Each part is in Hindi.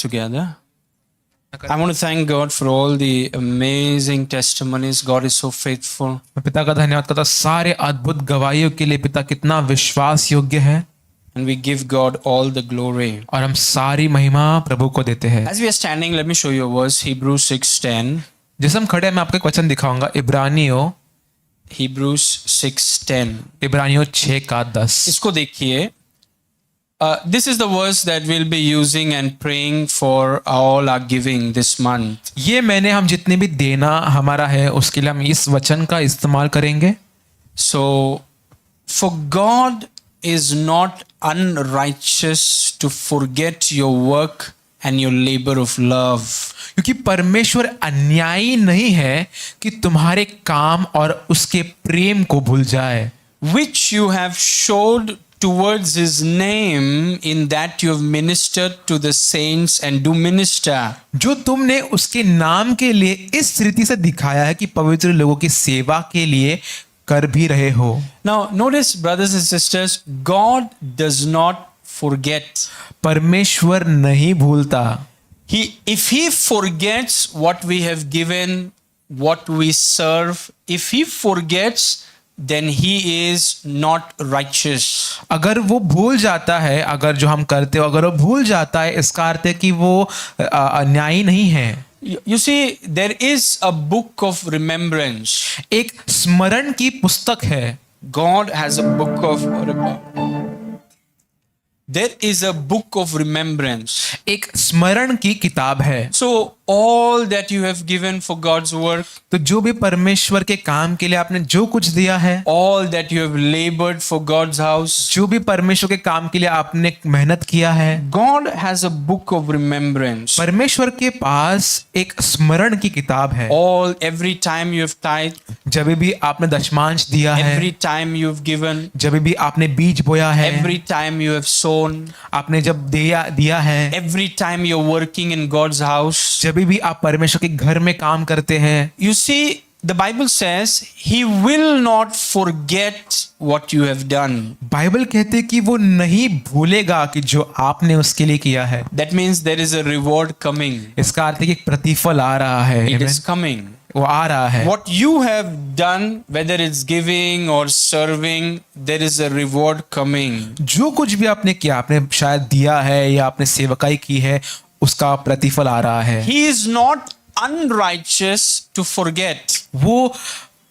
together. I want to thank God for all the amazing testimonies. God is so faithful. मैं पिता का धन्यवाद करता हूं सारे अद्भुत गवाहियों के लिए। पिता कितना विश्वास योग्य है, And we give God all the glory. और हम सारी महिमा प्रभु को देते हैं। As we are standing, let me show you a verse, Hebrews 6:10. जैसे हम खड़े हैं, मैं आपको एक वचन दिखाऊंगा, Hebrews 6:10. इब्रानियों 6:10। इसको देखिए। This is the verse that we'll be using and praying for all our giving this month. ये हम जितने भी देना हमारा है उसके लिए हम इस वचन का इस्तेमाल करेंगे। So, for God is not unrighteous to forget your work and your labor of love. क्योंकि परमेश्वर अन्यायी नहीं है कि तुम्हारे काम और उसके प्रेम को भूल जाए, Which you have showed towards his name in that you have ministered to the saints and do minister. जो तुमने उसके नाम के लिए इस रीति से दिखाया है कि पवित्र लोगों की सेवा के लिए कर भी रहे हो। Now notice, brothers and sisters, God does not forget. परमेश्वर नहीं भूलता। If he forgets what we have given, what we serve, if he forgets, then he is not righteous. अगर वो भूल जाता है, अगर जो हम करते हो अगर वो भूल जाता है, इसका अर्थ है कि वो अन्यायी नहीं है। You see, there is a book of remembrance. एक स्मरण की पुस्तक है। God has a book of There is a book of remembrance. एक स्मरण की किताब है। So all that you have given for God's work, तो जो भी परमेश्वर के काम के लिए आपने जो कुछ दिया है, all that you have labored for God's house, जो भी परमेश्वर के काम के लिए आपने मेहनत किया है, God has a book of remembrance. परमेश्वर के पास एक स्मरण की किताब है। Every time you have tithed, जब भी आपने दशमांश दिया है, every time you have given, जब भी आपने बीज बोया है, every time you have sown, आपने जब दिया है, every time you're working in God's house, जब भी आप परमेश्वर के घर में काम करते हैं। You see, the Bible says he will not forget what you have done. Bible कहते हैं कि वो नहीं भूलेगा कि जो आपने उसके लिए किया है। That means there is a reward coming. इसका अर्थ है कि एक प्रतिफल आ रहा है। It is coming. वो आ रहा है। What you have done, whether it's giving or serving, there is a reward coming. जो कुछ भी आपने किया, आपने शायद दिया है या आपने सेवकाई की है, उसका प्रतिफल आ रहा है। He is not unrighteous to forget. वो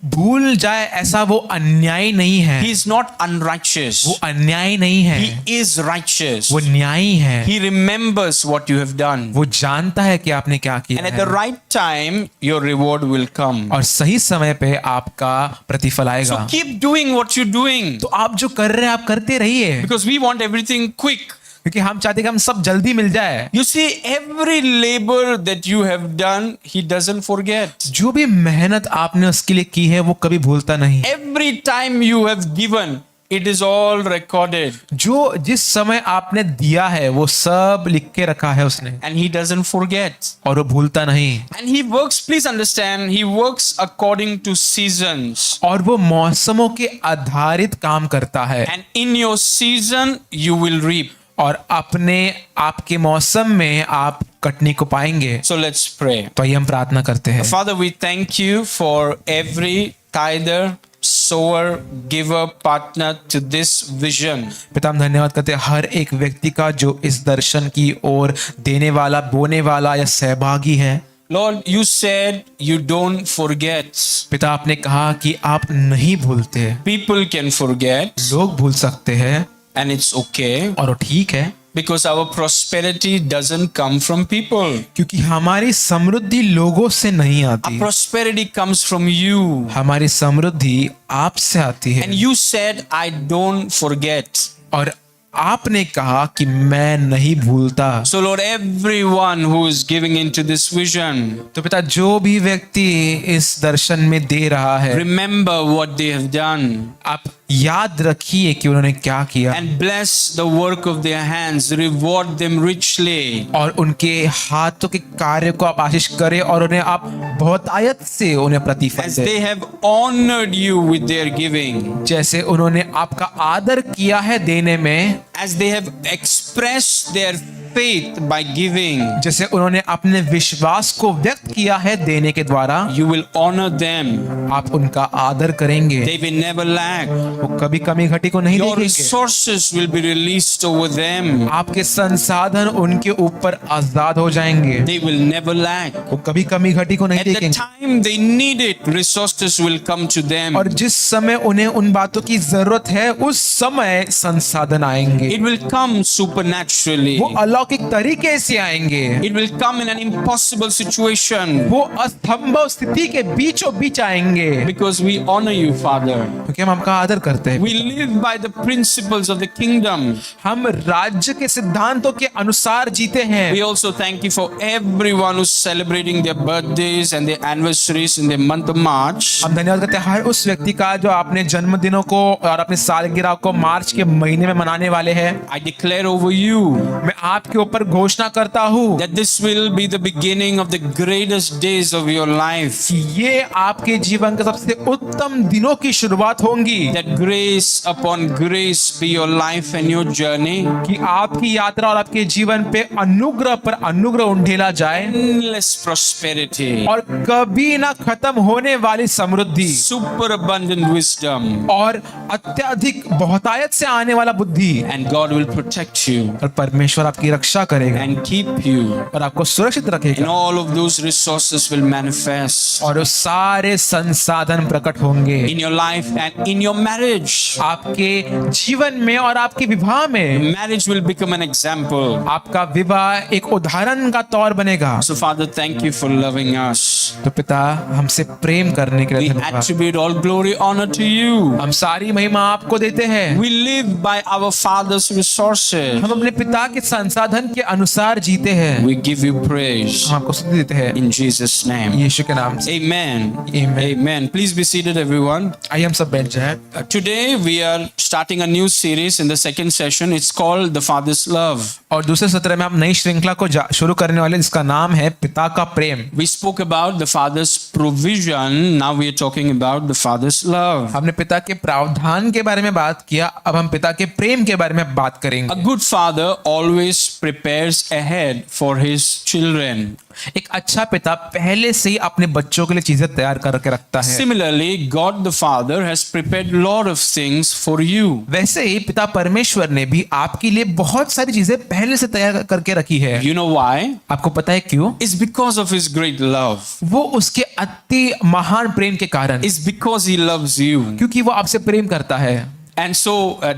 भूल जाए ऐसा वो अन्यायी नहीं है। He is not unrighteous. वो अन्यायी नहीं है। He is righteous. वो न्यायी है। He remembers what you have done. वो जानता है कि आपने क्या किया And at है। the right time, your reward will come. और सही समय पे आपका प्रतिफल आएगा। So keep doing what you're doing. तो आप जो कर रहे हैं आप करते रहिए, Because we want everything quick. क्योंकि हम चाहते हैं कि हम सब जल्दी मिल जाए। You see, every labor that you have done, he doesn't forget. जो भी मेहनत आपने उसके लिए की है वो कभी भूलता नहीं। Every time you have given, it is all recorded. जो जिस समय आपने दिया है वो सब लिख के रखा है उसने, And he doesn't forget. और वो भूलता नहीं। And he works, please understand, he works according to seasons. और वो मौसमों के आधारित काम करता है। And in your season, you will reap. और अपने आपके मौसम में आप कटनी को पाएंगे। So let's pray. तो आइए हम प्रार्थना करते हैं। Father, we thank you for every tither, sower, giver, partner to this vision. पिता हम धन्यवाद करते हैं हर एक व्यक्ति का जो इस दर्शन की ओर देने वाला, बोने वाला या सहभागी है। Lord, you said you don't forget. पिता आपने कहा कि आप नहीं भूलते। People can forget, लोग भूल सकते हैं and it's okay, और वो ठीक है, because our prosperity doesn't come from people. क्योंकि हमारी समृद्धि लोगों से नहीं Our आती, prosperity comes from you. हमारी समृद्धि आपसे आती है। And you said, I don't forget. और आपने कहा कि मैं नहीं भूलता। So Lord, everyone who is giving into this vision, तो पिता जो भी व्यक्ति इस दर्शन में दे रहा है, remember what they have done. आप याद रखिए कि उन्होंने क्या किया, And bless the work of their hands, reward them richly. और उनके हाथों के कार्य को आप आशीष करें और उन्हें आप बहुत आयत से उन्हें प्रतिफल As दें। they have honored you with their giving, जैसे उन्होंने आपका आदर किया है देने में, as they have expressed their faith by giving, जैसे उन्होंने अपने विश्वास को व्यक्त किया है देने के द्वारा, you will honor them. आप उनका आदर करेंगे, They will never lack. वो कभी कमी घटी को नहीं Your देखेंगे। resources will be released over them. आपके संसाधन उनके ऊपर आजाद हो जाएंगे, They will never lack. वो कभी कमी घटी को नहीं At the देखेंगे। time they need it, resources will come to them. और जिस समय उन्हें उन बातों की जरूरत है उस समय संसाधन आएंगे, It will come supernaturally. वो अलौकिक तरीके से आएंगे, It will come in an impossible situation. वो असंभव स्थिति के बीचों बीच आएंगे, Because we honor you, Father. क्योंकि हम आपका आदर करते हैं। We live by the principles of the kingdom. हम राज्य के सिद्धांतों के अनुसार जीते हैं। We also thank you for everyone who's celebrating their birthdays and their anniversaries in the month of March. हम धन्यवाद करते हैं हर उस व्यक्ति का जो अपने जन्मदिनों को और अपने सालगिरह को मार्च के महीने में मनाने वाले हैं। I declare over you मैं आपके ऊपर घोषणा करता हूँ that this will be the beginning of the greatest days of your life. कि ये आपके जीवन के सबसे उत्तम दिनों की शुरुआत होंगी, That grace upon grace be your life and your journey. कि आपकी यात्रा और आपके जीवन पे अनुग्रह पर अनुग्रह उंडेला जाए Endless prosperity. और कभी ना खत्म होने वाली समृद्धि Super abundant wisdom. और अत्यधिक बहुतायत से आने वाला बुद्धि, And God will protect you और परमेश्वर आपकी रक्षा करेगा and keep you. और आपको सुरक्षित And रखेगा all of those resources will manifest और वो सारे संसाधन प्रकट होंगे in your life and in your marriage. आपके जीवन में और आपके विवाह में। Marriage will become an example. आपका विवाह एक उदाहरण का तौर बनेगा। So Father, thank you for loving us. तो पिता हमसे प्रेम करने के We लिए धन्यवाद। attribute all glory, honor to you. हम सारी महिमा आपको देते हैं। We live by our Father's resources. हम अपने पिता के संसाधन के अनुसार जीते हैं। We give you praise हम आपको स्तुति देते हैं in Jesus' name. यीशु के नाम से। Amen. Amen। Amen. Please be seated, everyone. आइए हम सब बैठ जाएं। Today we are starting a new series in the second session. It's called The Father's Love. और दूसरे सत्र में हम नई श्रृंखला को शुरू करने वाले जिसका नाम है पिता का प्रेम। We spoke about the Father's provision. Now we are talking about the Father's love. हमने पिता के प्रावधान के बारे में बात किया, अब हम पिता के प्रेम के बारे में बात A करेंगे। good father always prepares ahead for his children. एक अच्छा पिता पहले से ही अपने बच्चों के लिए चीजें तैयार करके रखता है। Similarly, God the Father has prepared a lot of things for you. वैसे ही पिता परमेश्वर ने भी आपके लिए बहुत सारी चीजें पहले से तैयार करके रखी है। You know why? आपको पता है क्यों? It's because of his great love. वो उसके अति महान प्रेम के कारण, It's because he loves you. क्योंकि वो आपसे प्रेम करता है। And so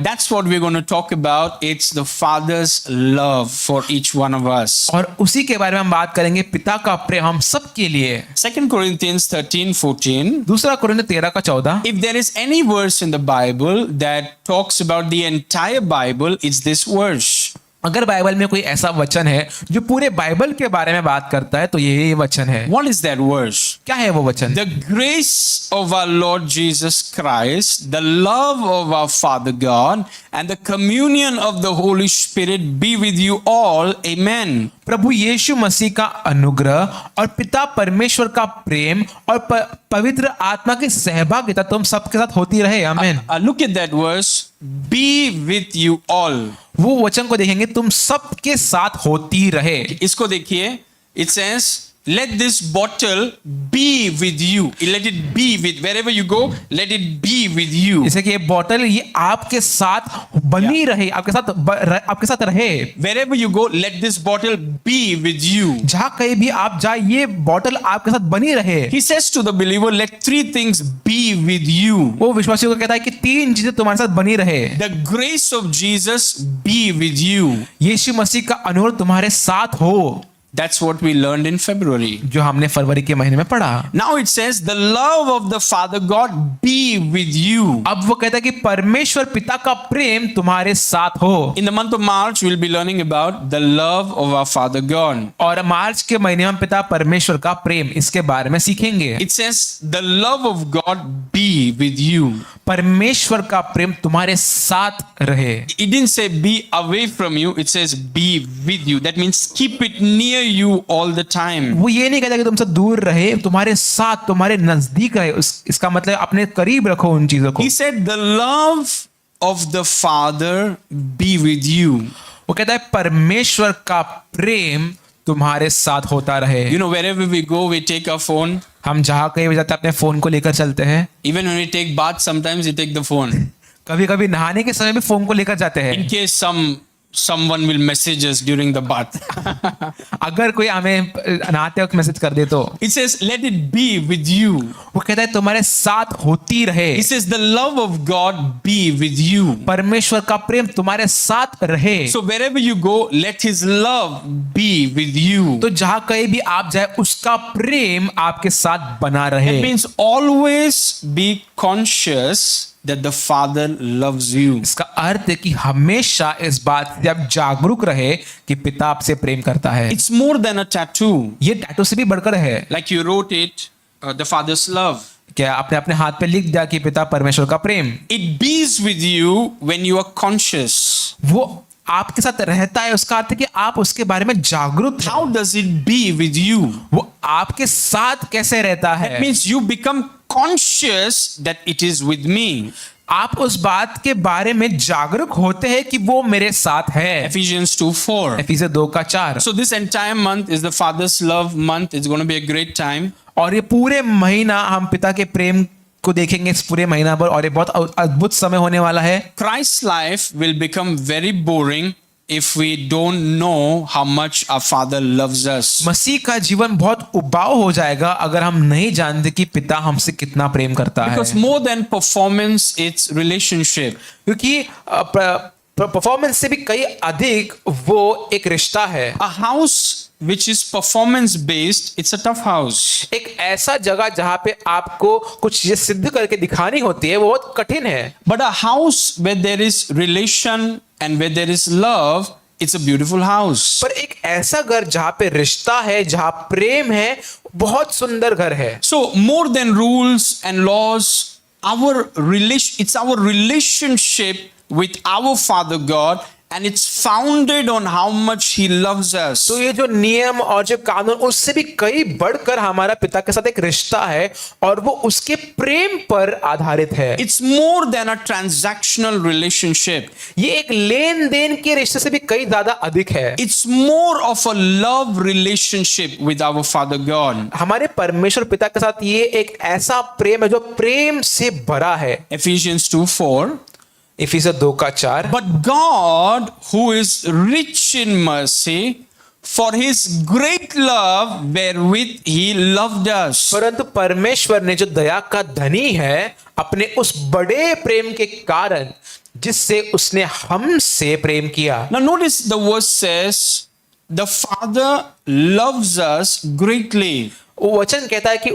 that's what we're going to talk about. It's the Father's love for each one of us. और उसी के बारे में हम बात करेंगे, पिता का प्रेम हम सब के लिए। 2 Corinthians 13:14. दूसरा Corinth 13:14। If there is any verse in the Bible that talks about the entire Bible, it's this verse. अगर बाइबल में कोई ऐसा वचन है जो पूरे बाइबल के बारे में बात करता है तो ये वचन है। What is that verse? क्या है वो वचन? The grace of our Lord Jesus Christ, the love of our Father God, and the communion of the Holy Spirit be with you all. Amen. प्रभु यीशु मसीह का अनुग्रह और पिता परमेश्वर का प्रेम और पवित्र आत्मा की सहभागिता तुम सबके साथ होती रहे। आमीन। Look at that verse. Be with you all. वो वचन को देखेंगे, तुम सबके साथ होती रहे। इसको देखिए, it says, let this bottle be with you. Let it be with wherever you go. Let it be with you. जैसे कि ये बोतल ये आपके साथ बनी रहे, आपके साथ रहे। Wherever you go, let this bottle be with you. जहां कहीं भी आप जाए ये बोतल आपके साथ बनी रहे। He says to the believer, let three things be with you. वो विश्वासियों को कहता है कि तीन चीजें तुम्हारे साथ बनी रहे। The grace of Jesus be with you. यीशु मसीह का अनुग्रह तुम्हारे साथ हो। That's what we learned in February. जो हमने फरवरी के महीने में पढ़ा। Now it says, the love of the Father God be with you. अब वो कहता है कि परमेश्वर पिता का प्रेम तुम्हारे साथ हो। In the month of March, we'll be learning about the love of our Father God. और मार्च के महीने में हम पिता परमेश्वर का प्रेम इसके बारे में सीखेंगे। It says, the love of God be with you. परमेश्वर का प्रेम तुम्हारे साथ रहे। It didn't say be away from you. It says be with you. That means keep it near you all the time. वो ये नहीं कहता कि तुमसे दूर रहे, तुम्हारे साथ, तुम्हारे नजदीक रहे। इसका मतलब अपने करीब रखो उन चीजों को। He said, the love of the Father be with you. वो कहता है परमेश्वर का प्रेम तुम्हारे साथ होता रहे। You know, wherever we go, we take our phone. हम जहाँ कहीं भी जाते हैं अपने फोन को लेकर चलते हैं। Even when we take bath, sometimes we take the phone. कभी कभी नहाने के समय भी फोन को लेकर जाते हैं। In case someone will message us during the bath. अगर कोई हमें नहाते वक्त मैसेज कर दे तो It says, let it be with you. वो कहता है तुम्हारे साथ होती रहे। He says, the love of God be with you. परमेश्वर का प्रेम तुम्हारे साथ रहे। So wherever you go, let his love be with you. तो जहाँ कहीं भी आप जाए उसका प्रेम आपके साथ बना रहे। It means always be conscious that the Father loves you. इसका अर्थ है कि हमेशा इस बात से आप जागरूक रहे कि पिता आपसे प्रेम करता है। It's more than a tattoo. ये टैटू से भी बढ़कर है। Like you wrote it, the Father's love. क्या आपने अपने हाथ पे लिख दिया कि पिता परमेश्वर का प्रेम? It bees with you when you are conscious. वो आपके साथ रहता है, उसका अर्थ है कि आप उसके बारे में जागरूक हैं। How does it be with you? वो आपके साथ कैसे रहता है? That means you become conscious that it is with me. आप उस बात के बारे में जागरूक होते हैं कि वो मेरे साथ है। Ephesians 2:4. एफिसियंस 2:4। So this entire month is the Father's love month. It's going to be a great time. और ये पूरे महीना हम पिता के प्रेम को देखेंगे इस पूरे महीना पर, और ये बहुत अद्भुत समय होने वाला है। Christ's life will become very boring if we don't know how much our Father loves us. मसीह का जीवन बहुत उबाऊ हो जाएगा अगर हम नहीं जानते कि पिता हमसे कितना प्रेम करता है। Because more than performance, it's relationship. क्योंकि परफॉर्मेंस से भी कई अधिक वो एक रिश्ता है। A house which is performance based, it's a tough house. एक ऐसा जगह जहां पे आपको कुछ ये सिद्ध करके दिखानी होती है, वो बहुत कठिन है। But a house where there is relation and where there is love, it's a beautiful house. पर एक ऐसा घर जहां पे रिश्ता है, जहां प्रेम है, बहुत सुंदर घर है। So more than rules and laws, it's our relationship with our Father God, and it's founded on how much he loves us. तो ये जो नियम और जो कानून, उससे भी कई बढ़कर हमारा पिता के साथ एक रिश्ता है और वो उसके प्रेम पर आधारित है। It's more than a transactional relationship. ये एक लेन देन के रिश्ते से भी कई ज्यादा अधिक है। It's more of a love relationship with our Father God. हमारे परमेश्वर पिता के साथ ये एक ऐसा प्रेम है जो प्रेम से भरा है। Ephesians 2:4. Ephesians 2:4। But God, who is rich in mercy, for his great love wherewith he loved us. परंतु परमेश्वर ने जो दया का धनी है, अपने उस बड़े प्रेम के कारण जिससे उसने हमसे प्रेम किया। Now notice the verse says, the Father loves us greatly. वो वचन कहता है कि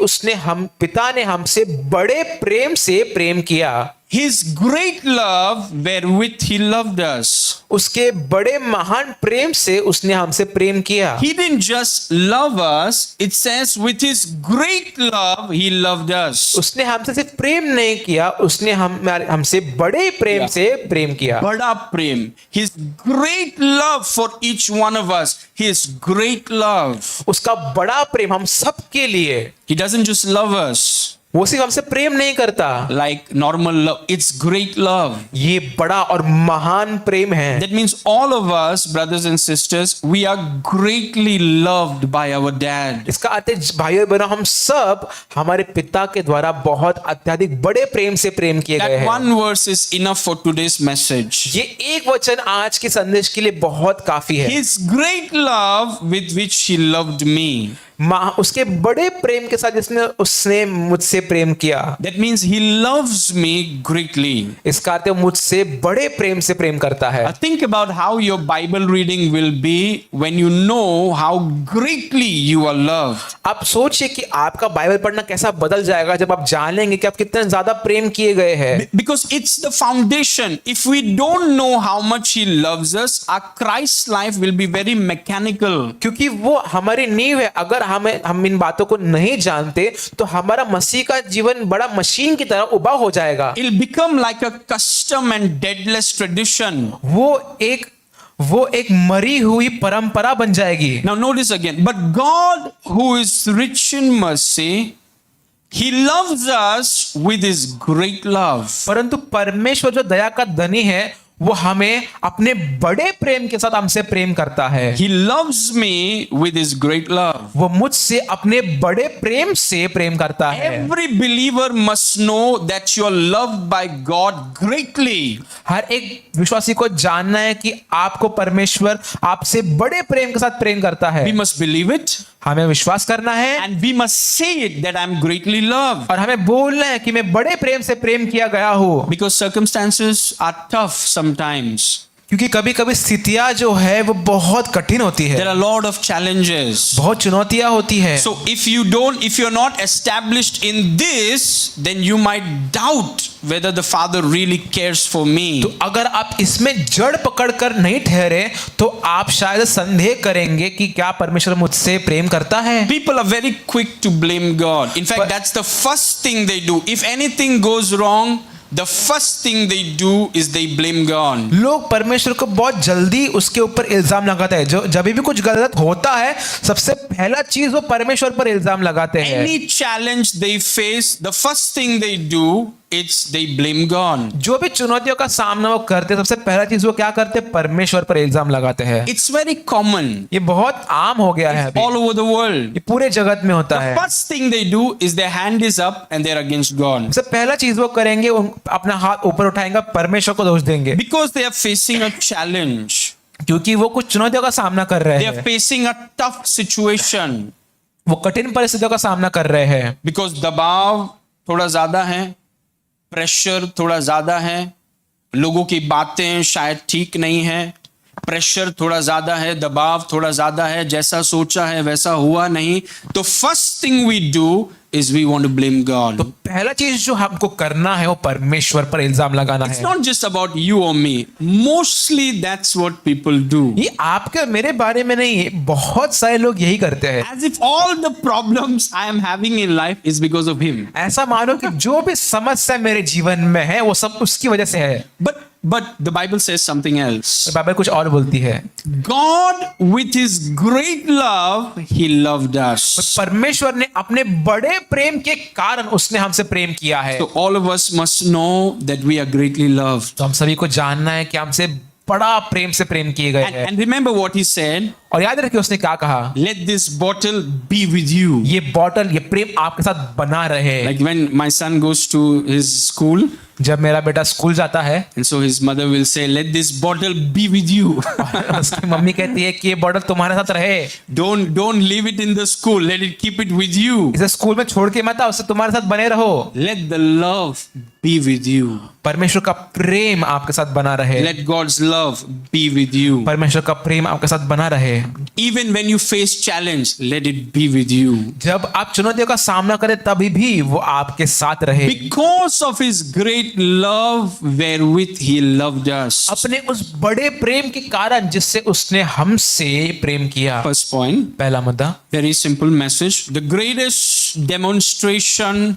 पिता ने हमसे बड़े प्रेम से प्रेम किया। His great love wherewith he loved us. उसके बड़े महान प्रेम से उसने हमसे प्रेम किया। He didn't just love us, it says with his great love he loved us. उसने हमसे सिर्फ प्रेम नहीं किया, उसने हमसे बड़े प्रेम से प्रेम किया। बड़ा प्रेम, his great love for each one of us, his great love. उसका बड़ा प्रेम हम सब के लिए। He doesn't just love us वो सिर्फ हमसे प्रेम नहीं करता like normal love, it's great love. ये बड़ा और महान प्रेम है। That means all of us, brothers and sisters, we are greatly loved by our dad. इसका अर्थ है भाइयों बहनों, हम सब हमारे पिता के द्वारा बहुत अत्यधिक बड़े प्रेम से प्रेम किए गए That हैं। one verse is enough for today's message. ये एक वचन आज के संदेश के लिए बहुत काफी है। His great love with which he loved me. उसके बड़े प्रेम के साथ जिसने उसने मुझसे प्रेम किया। That means he loves me greatly. इसका अर्थ है मुझसे बड़े प्रेम से प्रेम करता है। Think about how your Bible reading will be when you know how greatly you are loved. आप सोचिए कि आपका बाइबल पढ़ना कैसा बदल जाएगा जब आप जान लेंगे कि आप कितने ज्यादा प्रेम किए गए हैं। Because it's the foundation. If we don't know how much he loves us, our Christ life will be very mechanical. क्योंकि वो हमारी नींव है। अगर हम इन बातों को नहीं जानते तो हमारा मसीह का जीवन बड़ा मशीन की तरह उबा हो जाएगा। It'll become like a custom and deadless tradition. वो एक मरी हुई परंपरा बन जाएगी। Now notice again, but God who is rich in mercy, he loves us with his great love. परंतु परमेश्वर जो दया का धनी है वो हमें अपने बड़े प्रेम के साथ हमसे प्रेम करता है। He loves me with his great love. वो मुझसे अपने बड़े प्रेम से प्रेम करता है। Every believer must know that you are loved by God greatly. हर एक विश्वासी को जानना है कि आपको परमेश्वर आपसे बड़े प्रेम के साथ प्रेम करता है। We must believe it हमें विश्वास करना है and we must say it that I'm greatly loved. और हमें बोलना है कि मैं बड़े प्रेम से प्रेम किया गया हूं। Because circumstances are tough sometimes. क्योंकि कभी कभी स्थितियां जो है वो बहुत कठिन होती है, There are a lot of challenges. बहुत चुनौतियां होती है। So if you're not established in this, then you might doubt whether the Father really cares for me. तो अगर आप इसमें जड़ पकड़ कर नहीं ठहरे तो आप शायद संदेह करेंगे कि क्या परमेश्वर मुझसे प्रेम करता है। People are very quick to blame God. In fact, that's the first thing they do. If anything goes wrong, the first thing they do is they blame God. लोग परमेश्वर को बहुत जल्दी उसके ऊपर इल्जाम लगाते हैं। जो जब भी कुछ गलत होता है सबसे पहला चीज वो परमेश्वर पर इल्जाम लगाते हैं। Any challenge they face, the first thing they do is they blame God. जो भी चुनौतियों का सामना वो करते हैं सबसे पहला चीज वो क्या करते हैं, परमेश्वर पर इल्जाम लगाते हैं। It's very common ये बहुत आम हो गया है अभी। all over the world. ये पूरे जगत में होता है। The first thing they do is their hand is up and they're against God. सबसे पहला चीज वो करेंगे अपना हाथ ऊपर उठाएंगे, परमेश्वर को दोष देंगे Because they are facing a challenge. क्योंकि वो कुछ चुनौतियों का सामना कर रहे They are हैं। facing a tough situation. वो कठिन परिस्थितियों का सामना कर रहे हैं। Because दबाव थोड़ा ज्यादा है, प्रेशर थोड़ा ज्यादा है, लोगों की बातें शायद ठीक नहीं है, प्रेशर थोड़ा ज्यादा है, दबाव थोड़ा ज्यादा है, जैसा सोचा है वैसा हुआ नहीं, तो first thing we do is we want to blame God. तो पहला चीज जो हमको करना है वो परमेश्वर पर इल्जाम लगाना It's है। not just about you or me. Mostly that's what people do. ये आपके और मेरे बारे में नहीं है, बहुत सारे लोग यही करते हैं। As if all the problems I am having in life is because of him. ऐसा मानो कि जो भी समस्या मेरे जीवन में है वो सब उसकी वजह से है। But the Bible says something else. Bible कुछ और बोलती है। God with his great love, he loved us. परमेश्वर ने अपने बड़े प्रेम के कारण उसने हमसे प्रेम किया है। So all of us must know that we are greatly loved. तो हम सभी को जानना है कि हमसे बड़ा प्रेम से प्रेम किए गए हैं। And remember what he said, और याद रखिए उसने क्या कहा, let this bottle be with you. ये बॉटल ये प्रेम आपके साथ बना रहे। Like when my son goes to his school, जब मेरा बेटा स्कूल जाता है and so his mother will say, let this bottle be with you. उसकी मम्मी कहती है कि ये बॉटल तुम्हारे साथ रहे, Don't leave it in the school. Let it keep it with you. इसे स्कूल में छोड़ के मत आओ, उससे तुम्हारे साथ बने रहो। Let the love be with you. परमेश्वर का प्रेम आपके साथ बना रहे। Let God's love be with you. परमेश्वर का प्रेम आपके साथ बना रहे। Even when you face challenge, let it be with you. जब आप चुनौतियों का सामना करें तभी भी वो आपके साथ रहे। Because of his great love wherewith he loved us. अपने उस बड़े प्रेम के कारण जिससे उसने हमसे प्रेम किया। First point, पहला मुद्दा, very simple message. The greatest demonstration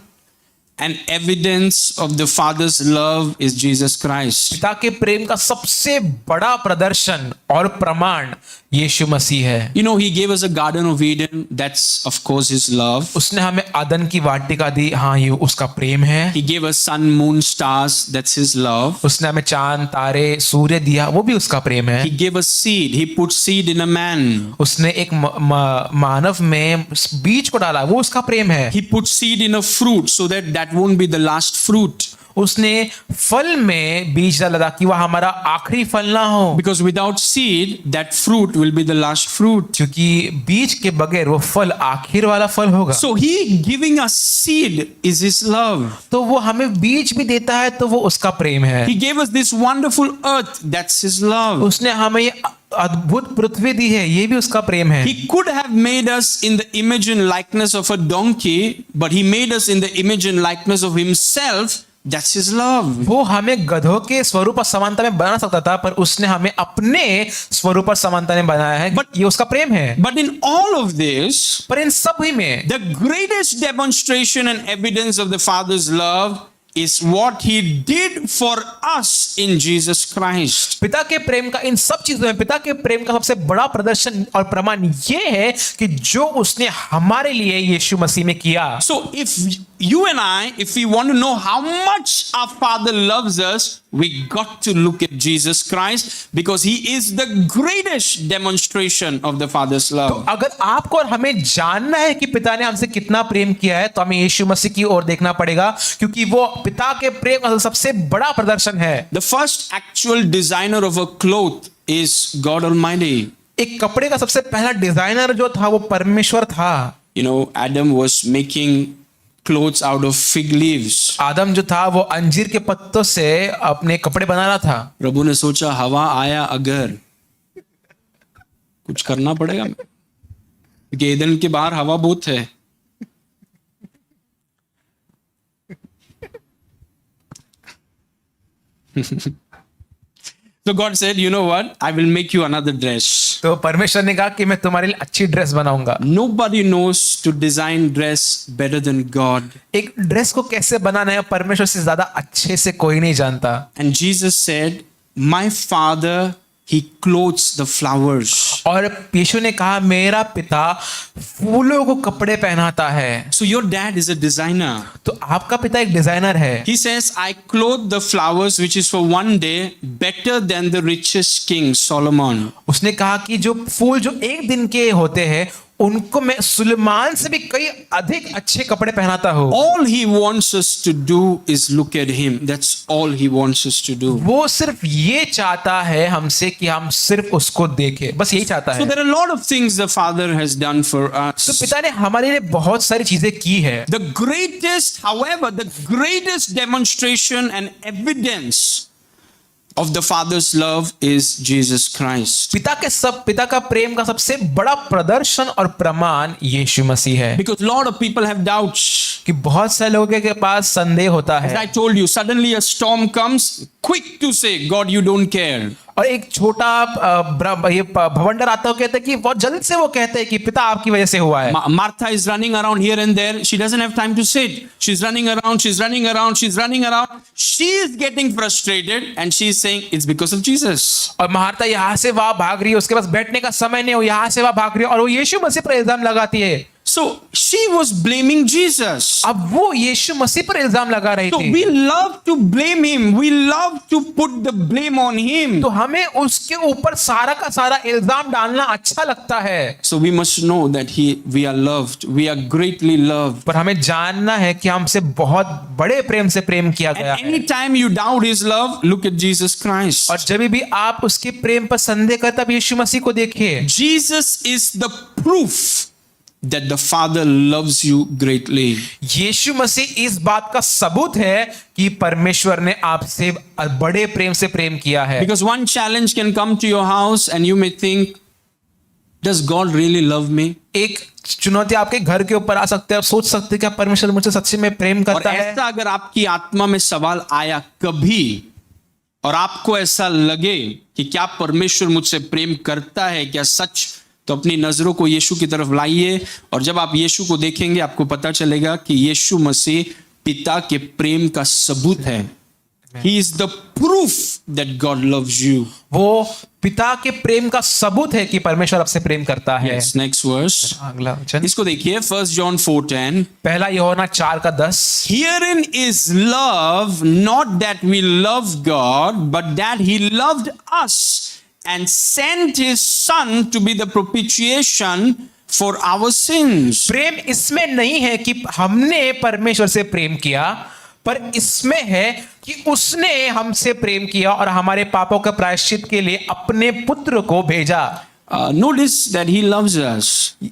and evidence of the Father's love is Jesus Christ. पिता के प्रेम का सबसे बड़ा प्रदर्शन और प्रमाण यीशु मसीह है। You know, he gave us a Garden of Eden. That's, of course, his love. उसने हमें आदन की वाटिका दी, हाँ ये उसका प्रेम है। He gave us sun, moon, stars. That's his love. उसने हमें चांद तारे सूर्य दिया, वो भी उसका प्रेम है। He gave us seed. He put seed in a man. उसने एक मानव में बीज को डाला, वो उसका प्रेम है। He put seed in a fruit so that won't be the last fruit. उसने फल में बीज डाला कि वह हमारा आखिरी फल ना हो, Because without seed, that fruit will be the last fruit. क्योंकि बीज के बगैर वो फल आखिर वाला फल होगा। So he giving us seed is his love. तो वो हमें बीज भी देता है तो वो उसका प्रेम है। He gave us this wonderful earth. That's his love. उसने हमें ये अद्भुत पृथ्वी दी है, ये भी उसका प्रेम है। He could have made us in the image and likeness of a donkey, but he made us in the image and likeness of himself. That's his love. वो हमें गधों के स्वरूप और समानता में बना सकता था, पर उसने हमें अपने स्वरूप और समानता में बनाया है। But- ये उसका प्रेम है। But in all of this, पर इन सभी में the greatest demonstration and evidence of the Father's love is what he did for us in Jesus Christ. पिता के प्रेम का, इन सब चीजों में पिता के प्रेम का सबसे बड़ा प्रदर्शन और प्रमाण ये है कि जो उसने हमारे लिए यीशु मसीह में किया। So you and I, if we want to know how much our Father loves us, we got to look at Jesus Christ, because he is the greatest demonstration of the Father's love. अगर आपको और हमें जानना है कि पिता ने हमसे कितना प्रेम किया है, तो हमें यीशु मसीह की ओर देखना पड़ेगा, क्योंकि वो पिता के प्रेम का सबसे बड़ा प्रदर्शन है। The first actual designer of a cloth is God Almighty. एक कपड़े का सबसे पहला डिजाइनर जो था वो परमेश्वर था। You know, Adam was making clothes out of fig leaves. आदम जो था वो अंजीर के पत्तों से अपने कपड़े बना रहा था। प्रभु ने सोचा हवा आया अगर कुछ करना पड़ेगा, क्योंकि ईदन के बाहर हवा बहुत है। So God said, you know what? I will make you another dress. तो परमेश्वर ने कहा कि मैं तुम्हारे लिए अच्छी ड्रेस बनाऊंगा। Nobody knows to design dress better than God. एक ड्रेस को कैसे बनाना है परमेश्वर से ज्यादा अच्छे से कोई नहीं जानता। And Jesus said, my Father, he clothes the flowers. और यीशु ने कहा मेरा पिता फूलों को कपड़े पहनाता है। So your dad is a designer. तो आपका पिता एक डिजाइनर है। He says, I clothe the flowers which is for one day better than the richest king Solomon. उसने कहा कि जो फूल जो एक दिन के होते हैं उनको मैं सुलेमान से भी कई अधिक अच्छे कपड़े पहनाता हूँ। All he wants us to do is look at him. That's all he wants us to do. वो सिर्फ ये चाहता है हमसे कि हम सिर्फ उसको देखें, बस यही चाहता So है। there are a lot of things the Father has done for तो us. पिता ने हमारे लिए बहुत सारी चीजें की है। The greatest, however, the greatest demonstration and evidence of the Father's love is Jesus Christ. पिता का प्रेम का सबसे बड़ा प्रदर्शन और प्रमाण यीशु मसीह है। Because a lot of people have doubts. कि बहुत से लोगों के पास संदेह होता As है। I told you, suddenly a storm comes, quick to say, God, you don't care. और एक छोटा ये भवंडर आता है, कहते हैं कि बहुत जल्द से वो कहते हैं कि पिता आपकी वजह से हुआ है। Martha is running around here and there. She doesn't have time to sit. She's running around, she's running around, she's running around. She is getting frustrated and she's saying it's because of Jesus. और मार्था यहाँ से वहां भाग रही है, उसके पास बैठने का समय नहीं हो, यहाँ से वहां भाग रही है और वो यीशु मसीह पर इल्जाम लगाती है। So she was blaming Jesus. अब वो यीशु मसीह पर इल्जाम लगा रही So थी। we love to blame him. We love to put the blame on him. तो हमें उसके ऊपर सारा का सारा इल्जाम डालना अच्छा लगता है। So we must know that we are loved. We are greatly loved. पर हमें जानना है कि हमसे बहुत बड़े प्रेम से प्रेम किया गया And है। anytime you doubt his love, look at Jesus Christ. और जब भी आप उसके प्रेम पर संदेह करते तब यीशु मसीह को देखिए। Jesus is the proof that the Father loves you greatly. यीशु मसीह इस बात का सबूत है कि परमेश्वर ने आपसे बड़े प्रेम से प्रेम किया है। Because one challenge can come to your house and you may think, does God really love me? एक चुनौती आपके घर के ऊपर आ सकते हैं, आप सोच सकते हैं क्या परमेश्वर मुझसे सच्ची में प्रेम और करता है। ऐसा अगर आपकी आत्मा में सवाल आया कभी और आपको ऐसा लगे कि क्या परमेश्वर मुझसे प्रेम करता है क्या सच, तो अपनी नजरों को यीशु की तरफ लाइए और जब आप यीशु को देखेंगे आपको पता चलेगा कि यीशु मसीह पिता के प्रेम का सबूत है। He is the proof that God loves you. वो पिता के प्रेम का सबूत है कि परमेश्वर आपसे प्रेम करता है। Yes, next verse. अगला वचन इसको देखिए 1 John 4:10. पहला यूहन्ना 4:10। Herein is love, not that we love God, but that He loved us and sent His Son to be the propitiation for our sins. प्रेम इसमें नहीं है कि हमने परमेश्वर से प्रेम किया, पर इसमें है कि उसने हमसे प्रेम किया और हमारे पापों के प्रायश्चित के लिए अपने पुत्र को भेजा। Notice that He loves us.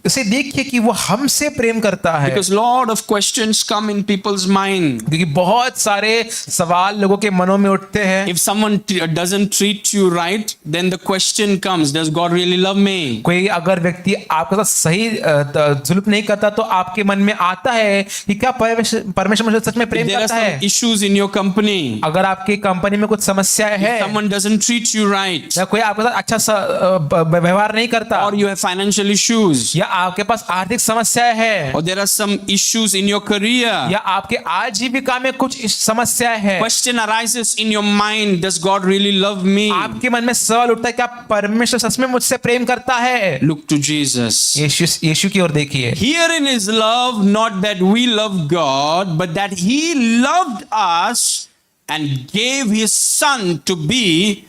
उसे देखिए कि वो हमसे प्रेम करता है। Because lot of questions come in people's mind. क्योंकि बहुत सारे सवाल लोगों के मनों में उठते हैं। If someone doesn't treat you right, then the question comes, does God really love me? कोई अगर व्यक्ति आपके साथ सही जुल्म नहीं करता तो आपके मन में आता है कि क्या परमेश्वर मुझे सच में If प्रेम there are करता है। some issues in your company, अगर आपकी कंपनी में कुछ समस्याएं if हैं someone doesn't treat you right, या कोई आपके साथ अच्छा व्यवहार प्यार नहीं करता, or you have financial issues, या आपके पास आर्थिक समस्याएं है, or there are some issues in your career, या आपके आजीविका में कुछ समस्याएं है, question arises in your mind, does God really love me? आपके मन में सवाल उठता है क्या परमेश्वर सच में मुझसे प्रेम करता है? Look to Jesus. यीशु की ओर देखिए। Herein is love, not that we love God, but that He loved us and gave His Son to be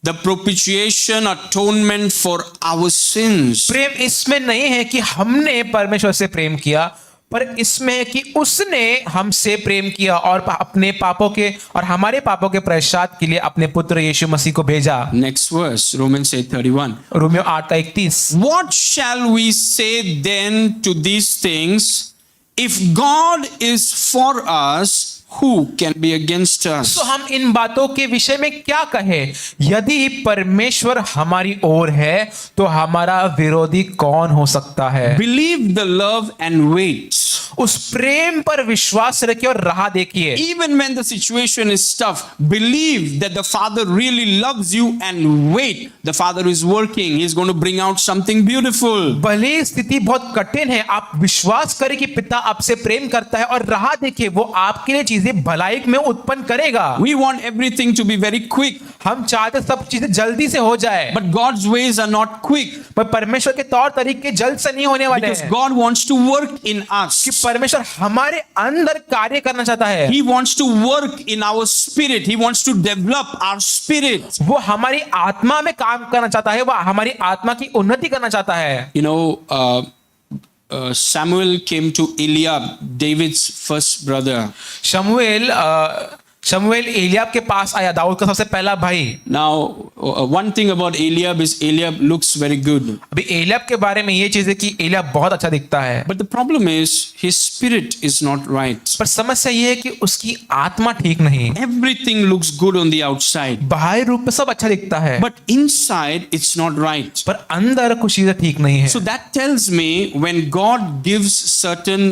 the propitiation, atonement for our sins. प्रेम इसमें नहीं है कि हमने परमेश्वर से प्रेम किया, पर इसमें है कि उसने हमसे प्रेम किया और अपने पापों के और हमारे पापों के प्रायश्चित के लिए अपने पुत्र यीशु मसीह को भेजा। Next verse, Romans 8:31. Romeo 8:31। What shall we say then to these things? If God is for us, who can be against us? तो हम इन बातों के विषय में क्या कहें? यदि परमेश्वर हमारी ओर है तो हमारा विरोधी कौन हो सकता है? Believe the love and wait. उस प्रेम पर विश्वास रखिए और राह देखिए। Even when the situation is tough, believe that the Father really loves you and wait. The Father is working. He's going to bring out something beautiful. भले स्थिति बहुत कठिन है, आप विश्वास करें कि पिता आपसे प्रेम करता है और राह देखिए, वो आपके लिए चीजें भलाई में उत्पन्न करेगा। We want everything to be very quick. हम चाहते सब चीजें जल्दी से हो जाए, But God's ways are not quick. पर परमेश्वर के तौर तरीके जल्द से नहीं होने वाले Because हैं। God wants to work in us. कि परमेश्वर हमारे अंदर कार्य करना चाहता है। He wants to work in our spirit. He wants to develop our spirit. वो हमारी आत्मा में काम करना चाहता है, वो हमारी आत्मा की उन्नति करना चाहता है। You know, Samuel came to Eliab, David's first brother. शमूएल एलियाब के पास आया, दाऊद का सबसे पहला भाई। Now, one thing about Eliab is Eliab looks very good. अभी एलियाब के बारे में ये चीज है कि एलियाब बहुत अच्छा दिखता है, But the problem is his spirit is not right. पर समस्या ये है कि उसकी आत्मा ठीक नहीं। Everything looks good on the outside, बाहरी रूप में सब अच्छा दिखता है, but inside it's not right. पर अंदर कुछ चीजें ठीक नहीं है। So that tells me when God gives certain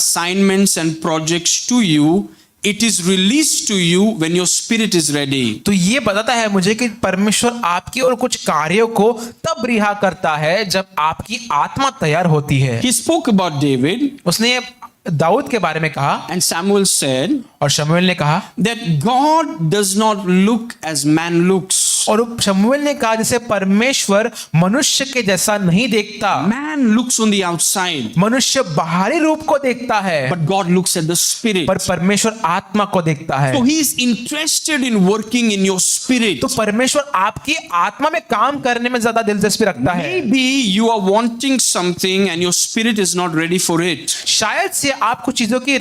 assignments and projects to you, it is released to you when your spirit is ready. तो ये बताता है मुझे कि परमेश्वर आपकी और कुछ कार्यों को तब रिहा करता है जब आपकी आत्मा तैयार होती है। He spoke about David, उसने दाऊद के बारे में कहा, and Samuel said और शमूएल ने कहा, that God does not look as man looks. और शमूएल ने कहा जैसे परमेश्वर मनुष्य के जैसा नहीं देखता। Man looks on the outside, मनुष्य बाहरी रूप को देखता है, but God looks at the spirit. पर परमेश्वर आत्मा को देखता है। So he is interested in working in your spirit. तो परमेश्वर आपकी आत्मा में काम करने में ज्यादा दिलचस्पी रखता है। Maybe you are wanting something and your spirit is not ready for it. शायद से आप कुछ चीजों की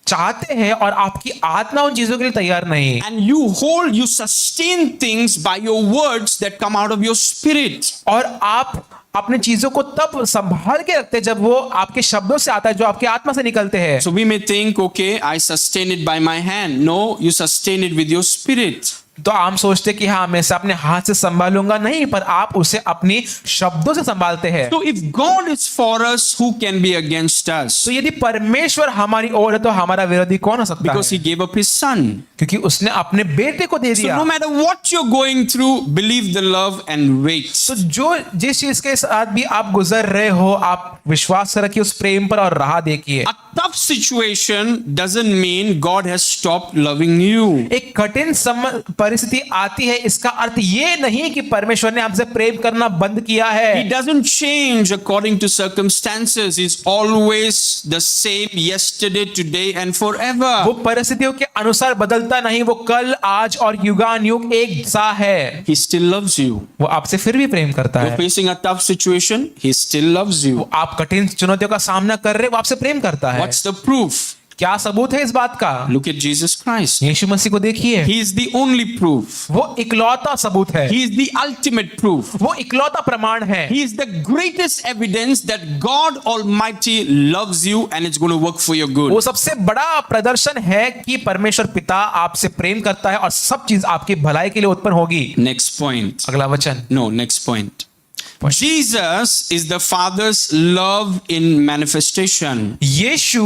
चाहते हैं और आपकी आत्मा उन चीजों के लिए तैयार नहीं। And you sustain things by your words that come out of your spirit. और आप अपने चीजों को तब संभाल के रखते हैं जब वो आपके शब्दों से आता है, जो आपकी आत्मा से निकलते हैं। So we may think, okay, I sustain it by my hand. No, you sustain it with your spirit. तो हम सोचते कि हाँ मैं इसे अपने हाथ से संभालूंगा, नहीं, पर आप उसे अपनी शब्दों से संभालते हैं। So if God is for us, who can be against us? तो यदि परमेश्वर हमारी ओर है तो हमारा विरोधी कौन हो सकता Because है? he gave up his son. क्योंकि उसने अपने बेटे को दे So दिया। no matter what you're going through, believe the love and wait. तो जो जिस चीज के साथ भी आप गुजर रहे हो, आप विश्वास रखिए उस प्रेम पर और राह देखिए। A tough situation doesn't mean God has stopped loving you. एक कठिन परिस्थिति आती है, इसका अर्थ ये नहीं कि परमेश्वर ने आपसे प्रेम करना बंद किया है। He doesn't change according to circumstances. He's always the same yesterday, today and forever. वो परिस्थितियों के अनुसार बदलता नहीं, वो कल, आज और युगान युग एक सा है। He still loves you. वो आपसे फिर भी प्रेम करता You're है। facing a tough situation. He still loves you. वो आप कठिन चुनौतियों का सामना कर रहे, वो आपसे प्रेम करता है। What's the proof? क्या सबूत है इस बात का? Look at Jesus Christ. यीशु मसीह को देखिए, He is the only proof. वो इकलौता सबूत है, He is the ultimate proof. वो इकलौता प्रमाण है। He is the greatest evidence that God Almighty loves you and it's going to work for your good. वो सबसे बड़ा प्रदर्शन है कि परमेश्वर पिता आपसे प्रेम करता है और सब चीज आपकी भलाई के लिए उत्पन्न होगी। Next point. अगला वचन, No, next point. Jesus is the Father's love in manifestation. यीशु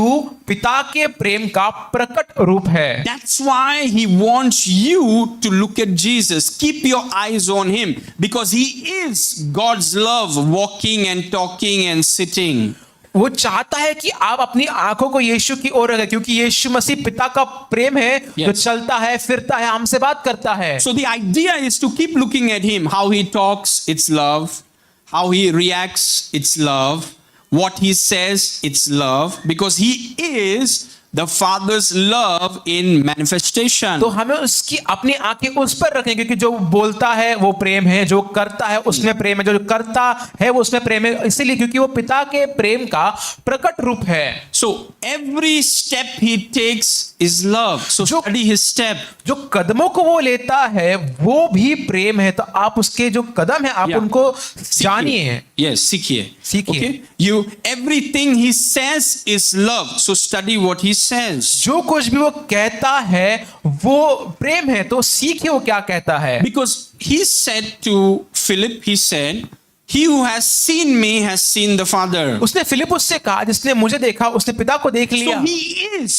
पिता के प्रेम का प्रकट रूप है। That's why he wants you to look at Jesus. Keep your eyes on him because he is God's love walking and talking and sitting. वो चाहता है कि आप अपनी आंखों को यीशु की ओर रखें, क्योंकि यीशु मसीह पिता का प्रेम है जो चलता है, फिरता है, हमसे बात करता है। So the idea is to keep looking at him. How he talks, it's love. How he reacts, it's love. What he says, it's love. Because he is the Father's love in manifestation. तो हमें उसकी अपनी आंखें उस पर रखें, क्योंकि जो बोलता है वो प्रेम है, जो करता है उसमें प्रेम है, जो करता है वो उसमें प्रेम है, इसीलिए क्योंकि वो पिता के प्रेम का प्रकट रूप है। So every step he takes is love. So study his step. जो कदमों को वो लेता है वो भी प्रेम है, तो आप उसके जो कदम है आप Yeah. उनको जानिए। Yes, सीखिए। सीखिए। Okay? You everything he says is love. So study what he says. जो कुछ भी वो कहता है वो प्रेम है, तो सीखिए वो क्या कहता है। Because he said to Philip, he said, "He who has seen me has seen the Father." उसने फिलिपुस से कहा, जिसने मुझे देखा उसने पिता को देख लिया। So he is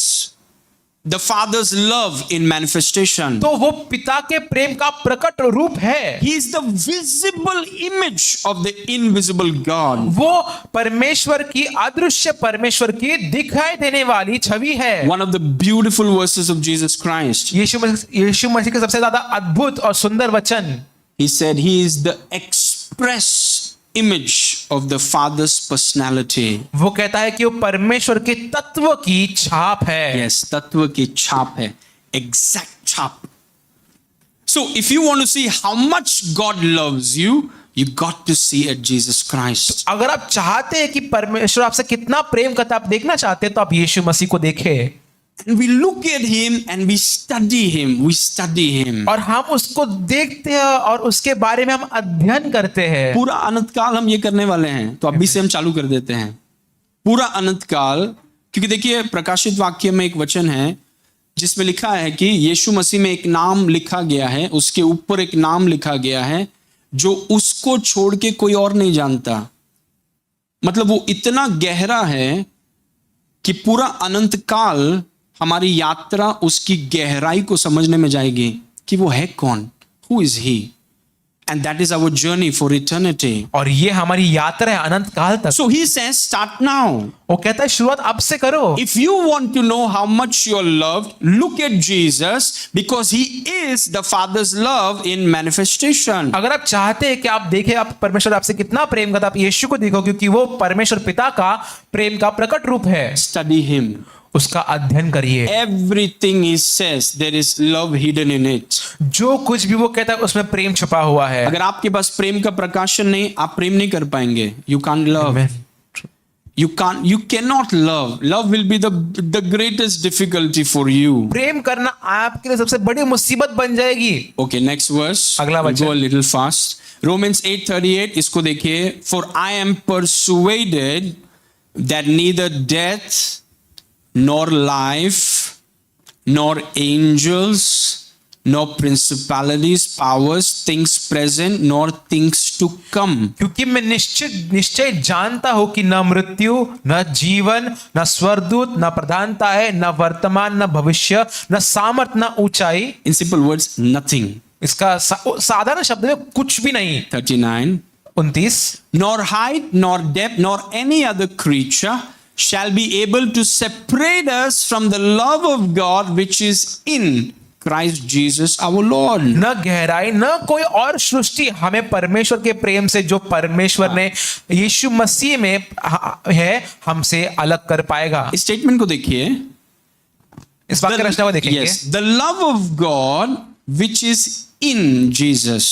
the Father's love in manifestation. तो वो पिता के प्रेम का प्रकट रूप है। He is the visible image of the invisible God. वो परमेश्वर की, अदृश्य परमेश्वर की दिखाई देने वाली छवि है। One of the beautiful verses of Jesus Christ. यीशु मसीह के सबसे ज्यादा अद्भुत और सुंदर वचन, He said he is the express image of the Father's personality. वो कहता है कि वो परमेश्वर के तत्व की छाप है। Yes, तत्व की छाप है, exact छाप. So if you want to see how much God loves you, you got to see at Jesus Christ. अगर आप चाहते हैं कि परमेश्वर आपसे कितना प्रेम करता है, आप देखना चाहते हैं, तो आप यीशु मसीह को देखें। And we look at him and we study him. We study him. और हम उसको देखते हैं और उसके बारे में हम अध्ययन करते हैं। पूरा अनंत काल हम ये करने वाले हैं, तो अभी से हम चालू कर देते हैं पूरा अनंत काल। क्योंकि देखिए प्रकाशित वाक्य में एक वचन है जिसमें लिखा है कि यीशु मसीह में एक नाम लिखा गया है, उसके ऊपर एक नाम लिखा गया है जो उसको छोड़ के कोई और नहीं जानता। मतलब वो इतना गहरा है कि पूरा अनंत काल हमारी यात्रा उसकी गहराई को समझने में जाएगी कि वो है कौन, who is he, and that is our journey for eternity. और ये हमारी यात्रा है अनंत काल तक। So he says start now. वो कहता है शुरुआत अब से करो। If you want to know how much you're loved, look at Jesus because he is the Father's love in manifestation. अगर आप चाहते हैं कि आप देखें आप परमेश्वर आपसे कितना प्रेम करता है, आप यीशु को देखो, क्योंकि वो परमेश्वर पिता का प्रेम का प्रकट रूप है। Study him. उसका अध्ययन करिए। Everything he says, there is love hidden in it. जो कुछ भी वो कहता है उसमें प्रेम छुपा हुआ है। अगर आपके पास प्रेम का प्रकाशन नहीं, आप प्रेम नहीं कर पाएंगे। You can't love. Amen. You cannot love. Love will be the greatest difficulty for you. प्रेम करना आपके लिए सबसे बड़ी मुसीबत बन जाएगी। Okay, next verse. अगला We'll वचन। go a little fast. Romans 8:38, इसको देखिए। For I am persuaded that neither death, nor life, nor angels, nor principalities, powers, things present, nor things to come. क्योंकि मैं निश्चय जानता हूं कि न मृत्यु, न जीवन, न स्वर्गदूत, न प्रधानता है, न वर्तमान, न भविष्य, न सामर्थ, न ऊंचाई। In simple words, nothing. इसका साधारण शब्द में कुछ भी नहीं। 39. 29, Nor height, nor depth, nor any other creature shall be able to separate us from the love of God which is in Christ Jesus our Lord. न गहराई न कोई और सृष्टि हमें परमेश्वर के प्रेम से, जो परमेश्वर ने यीशु मसीह में है, हमसे अलग कर पाएगा। इस स्टेटमेंट को देखिए। इस वाक्य रचना को देखेंगे। Yes, the love of God which is in Jesus.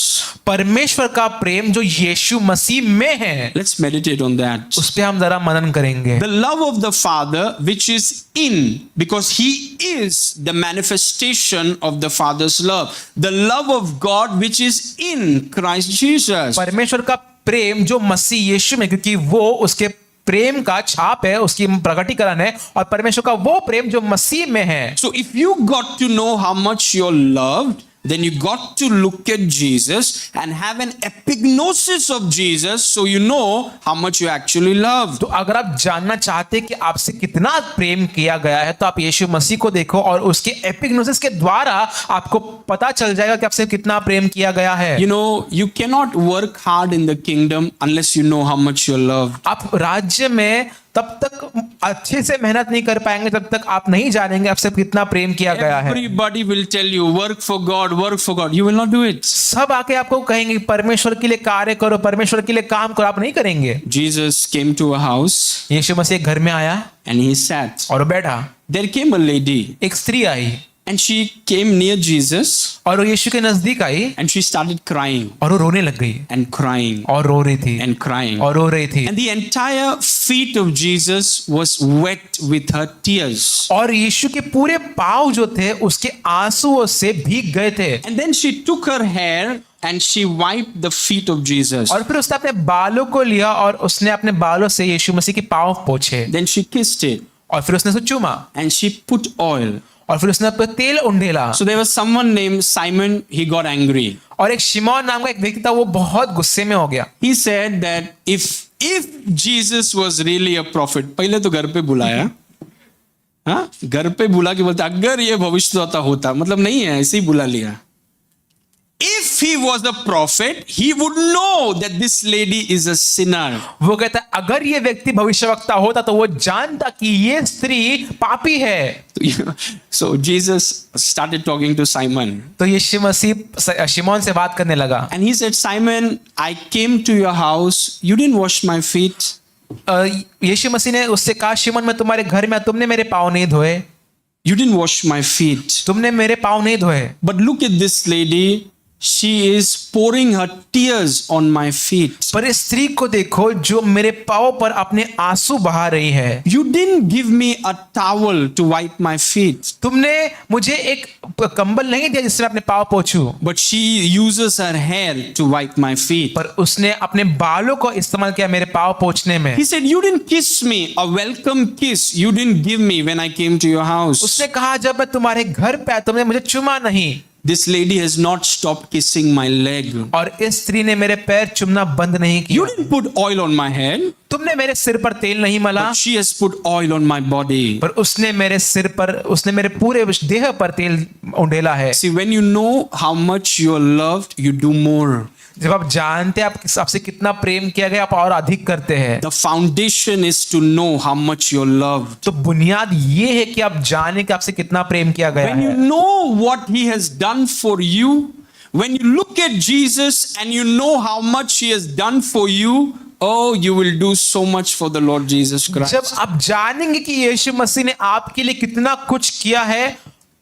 परमेश्वर का प्रेम जो यीशु मसीह में है, Let's meditate on that. उस पे हम जरा मनन करेंगे। The love of the Father which is in, because he is the manifestation of the Father's love. The love of God which is in Christ Jesus. परमेश्वर का प्रेम जो मसीह यीशु में, क्योंकि वो उसके प्रेम का छाप है, उसकी प्रकटीकरण है, और परमेश्वर का वो प्रेम जो मसीह में है। So if you got to know how much you're loved, then you got to look at Jesus and have an epignosis of Jesus so you know how much you actually love. तो अगर आप जानना चाहते हैं कि आपसे कितना प्रेम किया गया है तो आप यीशु मसीह को देखो और उसके एपिग्नोसिस के द्वारा आपको पता चल जाएगा कि आपसे कितना प्रेम किया गया है. You know, you cannot work hard in the kingdom unless you know how much you're loved. आप राज्य में तब तक अच्छे से मेहनत नहीं कर पाएंगे जब तक आप नहीं जानेंगे आपसे कितना प्रेम किया गया है. Everybody will tell you, work for God, work for God. You will not do it. सब आके आपको कहेंगे परमेश्वर के लिए कार्य करो, परमेश्वर के लिए काम करो, आप नहीं करेंगे. Jesus came to a house यीशु मसीह एक घर में आया and he sat. और बैठा. There came a lady एक स्त्री आई and she came near Jesus और वो यीशु के नजदीक आई and she started crying और वो रोने लग गई and crying और रो रही थी and crying. और रो रही थी. And the entire feet of Jesus was wet with her tears. और यीशु के पूरे पाँव जो थे उसके आंसुओं से भीग गए थे. And then she took her hair and she wiped the feet of Jesus. और फिर उसने अपने बालों को लिया और उसने अपने बालों से यीशु मसीह के पाँव पोंछे Then she kissed it और फिर उसने उसे चूमा and she put oil. और फिर उसने अपना तेल उंडेला. So there was someone named Simon, he got angry. और एक शिमोन नाम का एक व्यक्ति था वो बहुत गुस्से में हो गया. He said that if Jesus was really a prophet, पहले तो घर पे बुलाया, हाँ घर पे बुला के बोलता अगर ये भविष्यद्वक्ता होता, मतलब नहीं है ऐसे ही बुला लिया. If he was a prophet, he would know that this lady is a sinner. वो कहता अगर ये व्यक्ति भविष्यवक्ता होता तो वो जानता कि ये स्त्री पापी है. So Jesus started talking to Simon. तो यीशु मसीह शिमोन से बात करने लगा. And he said, Simon, I came to your house. You didn't wash my feet. यीशु मसीह ने उससे कहा शिमोन मैं तुम्हारे घर में तुमने मेरे पाँव नहीं धोए. You didn't wash my feet. तुमने मेरे पाँव नहीं धोए. But look at this lady. She is pouring her tears on my feet. पर इस स्त्री को देखो जो मेरे पाँव पर अपने आंसू बहा रही है. You didn't give me a towel to wipe my feet. तुमने मुझे एक कंबल नहीं दिया जिससे मैं अपने पाँव पोंछूं. But she uses her hair to wipe my feet. पर उसने अपने बालों को इस्तेमाल किया मेरे पाँव पोंछने में. He said, you didn't kiss me a welcome kiss. You didn't give me when I came to your house. उसने कहा जब मैं तुम्हारे घर पे आया तुमने मुझे चुमा नहीं. This lady has not stopped kissing my leg. और इस स्त्री ने मेरे पैर चुमना बंद नहीं किया. You didn't put oil on my head. तुमने मेरे सिर पर तेल नहीं मला. But she has put oil on my body. पर उसने मेरे सिर पर उसने मेरे पूरे देह पर तेल उंडेला है. See, when you know how much you are loved, you do more. जब आप जानते हैं आपसे कितना प्रेम किया गया आप और अधिक करते हैं. The foundation is to know how much you're loved. तो बुनियाद ये है कि आप जाने कि आपसे कितना प्रेम किया गया When you है. know what he has done for you, when you look at Jesus and you know how much he has done for you, oh, you will do so much for the Lord Jesus Christ. जब आप जानेंगे कि यीशु मसीह ने आपके लिए कितना कुछ किया है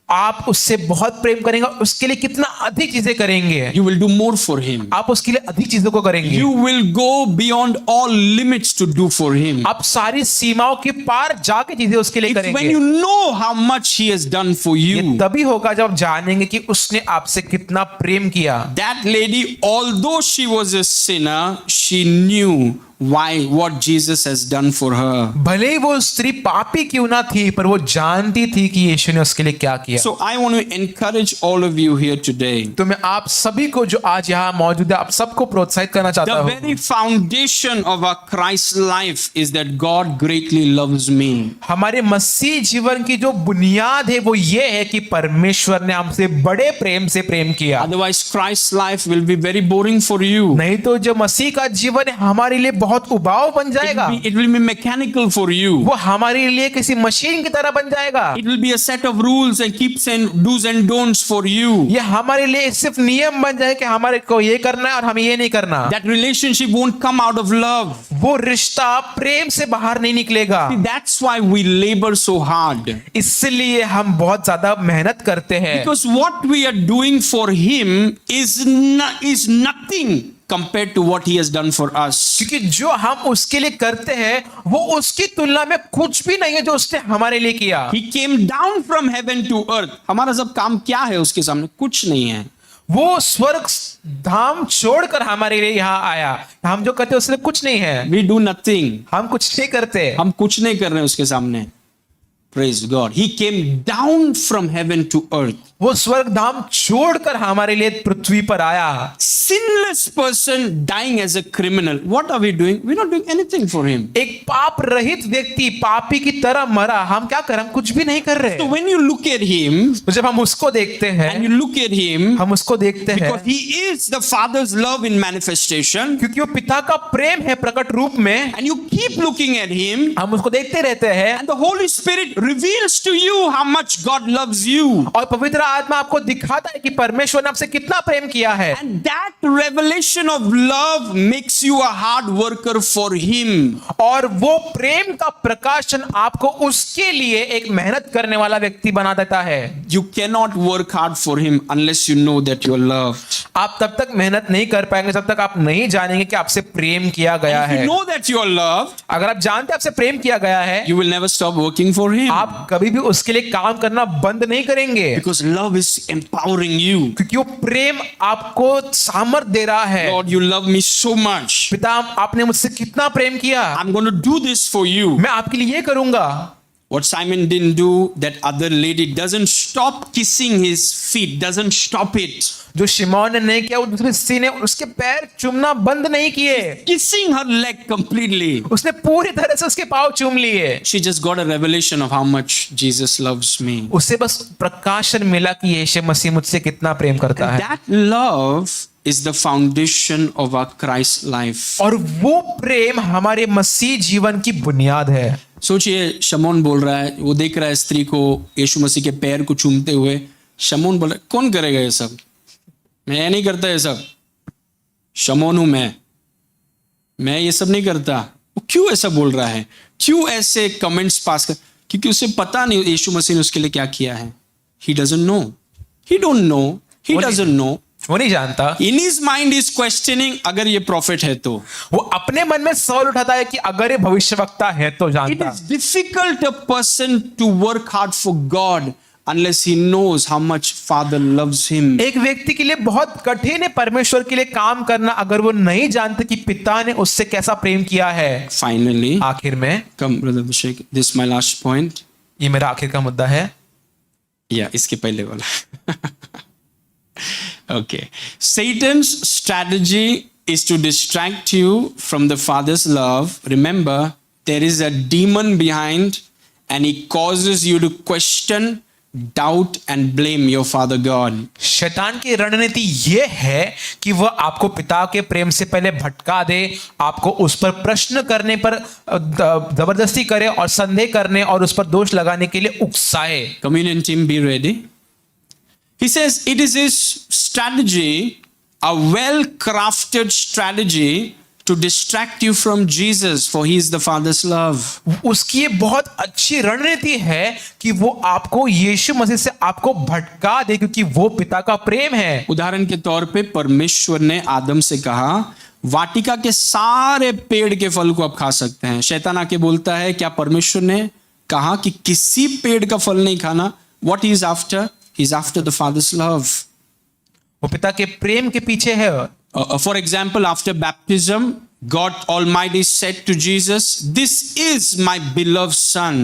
आप उससे बहुत प्रेम करेंगे उसके लिए कितना अधिक चीजें करेंगे. You will do more for him. आप उसके लिए अधिक चीजों को करेंगे. You will go beyond all limits to do for him. आप सारी सीमाओं के पार जाके चीजें उसके लिए It's करेंगे. when you know how much he has done for ये you. तभी होगा जब आप जानेंगे कि उसने आपसे कितना प्रेम किया. That lady, although she was a sinner, she knew what Jesus has done for her. भले ही वो स्त्री पापी क्यों ना थी पर वो जानती थी कि यीशु ने उसके लिए क्या किया. So I want to encourage all of you here today. तो मैं आप सभी को जो आज यहाँ मौजूद है आप सबको प्रोत्साहित करना चाहता The हूँ. very foundation of our Christ life is that God greatly loves me. हमारे मसीह जीवन की जो बुनियाद है वो ये है कि परमेश्वर ने हमसे बड़े प्रेम से प्रेम किया. Otherwise, Christ's life will be very boring for you. नहीं तो जो मसीह का जीवन है हमारे लिए बहुत उबाऊ बन जाएगा. It will be mechanical for you. वो हमारे लिए किसी मशीन की तरह बन जाएगा. It will be a set of rules and keeps and do's and don'ts for you. ये हमारे लिए सिर्फ नियम बन जाए कि हमारे को ये करना है और हमें ये नहीं करना. That relationship won't come out of love. वो रिश्ता प्रेम से बाहर नहीं निकलेगा. That's why we labor so hard. इसलिए हम बहुत ज्यादा मेहनत करते हैं. Because what we are doing for him is nothing compared to what he has done for us. क्योंकि जो हम उसके लिए करते हैं वो उसकी तुलना में कुछ भी नहीं है जो उसने हमारे लिए किया. He came down from heaven to earth. हमारा सब काम क्या है उसके सामने? कुछ नहीं है. वो स्वर्ग धाम छोड़कर हमारे लिए यहाँ आया. हम जो करते हैं उसमें कुछ नहीं है. We do nothing. हम कुछ नहीं करते. हम कुछ नहीं कर रहे उसके सामने. Praise God. He came down from heaven to earth. वो स्वर्ग धाम छोड़कर हमारे लिए पृथ्वी पर आया। Sinless person dying as a criminal. What are we doing? We're not doing anything for him. एक पाप रहित व्यक्ति पापी की तरह मरा, हम क्या कर रहे हैं? हम कुछ भी नहीं कर रहे। So when you look at him तो जब हम उसको देखते हैं, and you look at him, हम उसको देखते हैं because he is the Father's love in manifestation, क्योंकि वो पिता का प्रेम है प्रकट रूप में, and you keep looking at him, हम उसको देखते रहते हैं and the Holy Spirit reveals to you how much God loves you. और पवित्र आत्मा आपको दिखाता है कि परमेश्वर ने आपसे कितना प्रेम किया है। And that revelation of love makes you a hard worker for him. और वो प्रेम का प्रकाशन आपको उसके लिए एक मेहनत करने वाला व्यक्ति बना देता है। You cannot work hard for him unless you know that you are loved. आप तब तक मेहनत नहीं कर पाएंगे जब तक आप नहीं जानेंगे कि आपसे प्रेम किया गया If you है। know that you are loved, अगर आप जानते हैं आपसे प्रेम किया गया है, you will never stop working for him. आप कभी भी उसके लिए काम करना बंद नहीं करेंगे, Because love is empowering you. क्योंकि वो प्रेम आपको सामर्थ्य दे रहा है। Lord, you love me so much. पिता, आपने मुझसे कितना प्रेम किया, I'm going to do this for you. मैं आपके लिए ये करूंगा। What Simon didn't do, that other lady doesn't stop kissing his feet, doesn't stop it. जो शिमोन ने नहीं किया, वो दूसरी स्त्री ने उसके पैर चूमना बंद नहीं किए, Kissing her leg completely. उसने पूरी तरह से उसके पांव चूम लिए। She just got a revelation of how much Jesus loves me. उसे बस प्रकाशन मिला कि यीशु मसीह मुझसे कितना प्रेम करता है। That love is the foundation of our Christ life. और वो प्रेम हमारे मसीह जीवन की बुनियाद है। सोचिए, शमौन बोल रहा है, वो देख रहा है स्त्री को यीशु मसीह के पैर को चूमते हुए। शमौन बोल रहा है, कौन करेगा ये सब? मैं नहीं करता ये सब। शमौन हूं मैं ये सब नहीं करता। वो क्यों ऐसा बोल रहा है? क्यों ऐसे कमेंट्स पास कर? क्योंकि उसे पता नहीं यीशु मसीह ने उसके लिए क्या किया है। He doesn't know. He don't know. He doesn't know. वो नहीं जानता। In his mind is questioning, अगर ये प्रॉफिट है तो। वो अपने मन में सवाल उठाता है कि अगर ये भविष्यवक्ता है तो It जानता। is difficult a person to work hard for God unless he knows how much Father loves him. एक व्यक्ति के लिए बहुत कठिन है परमेश्वर के लिए काम करना अगर वो नहीं जानते कि पिता ने उससे कैसा प्रेम किया है। Finally, आखिर में, come brother Abhishek, this is my last point. ये मेरा आखिर का मुद्दा है। Yeah, इसके पहले वाला। Okay. Satan's strategy is to distract you from the Father's love. Remember, there is a demon behind, and he causes you to question, doubt, and blame your Father God. शैतान की रणनीति ये है कि वह आपको पिता के प्रेम से पहले भटका दे, आपको उस पर प्रश्न करने पर जबरदस्ती करे और संदेह करने और उस पर दोष लगाने के लिए उकसाए। Communion team, be ready. He says it is his strategy, a well-crafted strategy to distract you from Jesus, for he is the Father's love. उसकी ये बहुत अच्छी रणनीति है कि वो आपको यीशु मसीह से आपको भटका दे, क्योंकि वो पिता का प्रेम है। उदाहरण के तौर पे परमेश्वर ने आदम से कहा, वाटिका के सारे पेड़ के फल को आप खा सकते हैं। शैतान आके बोलता है, क्या परमेश्वर ने कहा कि किसी पेड़ का फल नहीं खाना? What he is after? He is after the Father's love. वो पिता के प्रेम के पीछे है। For example, after baptism, God Almighty said to Jesus, "This is my beloved Son."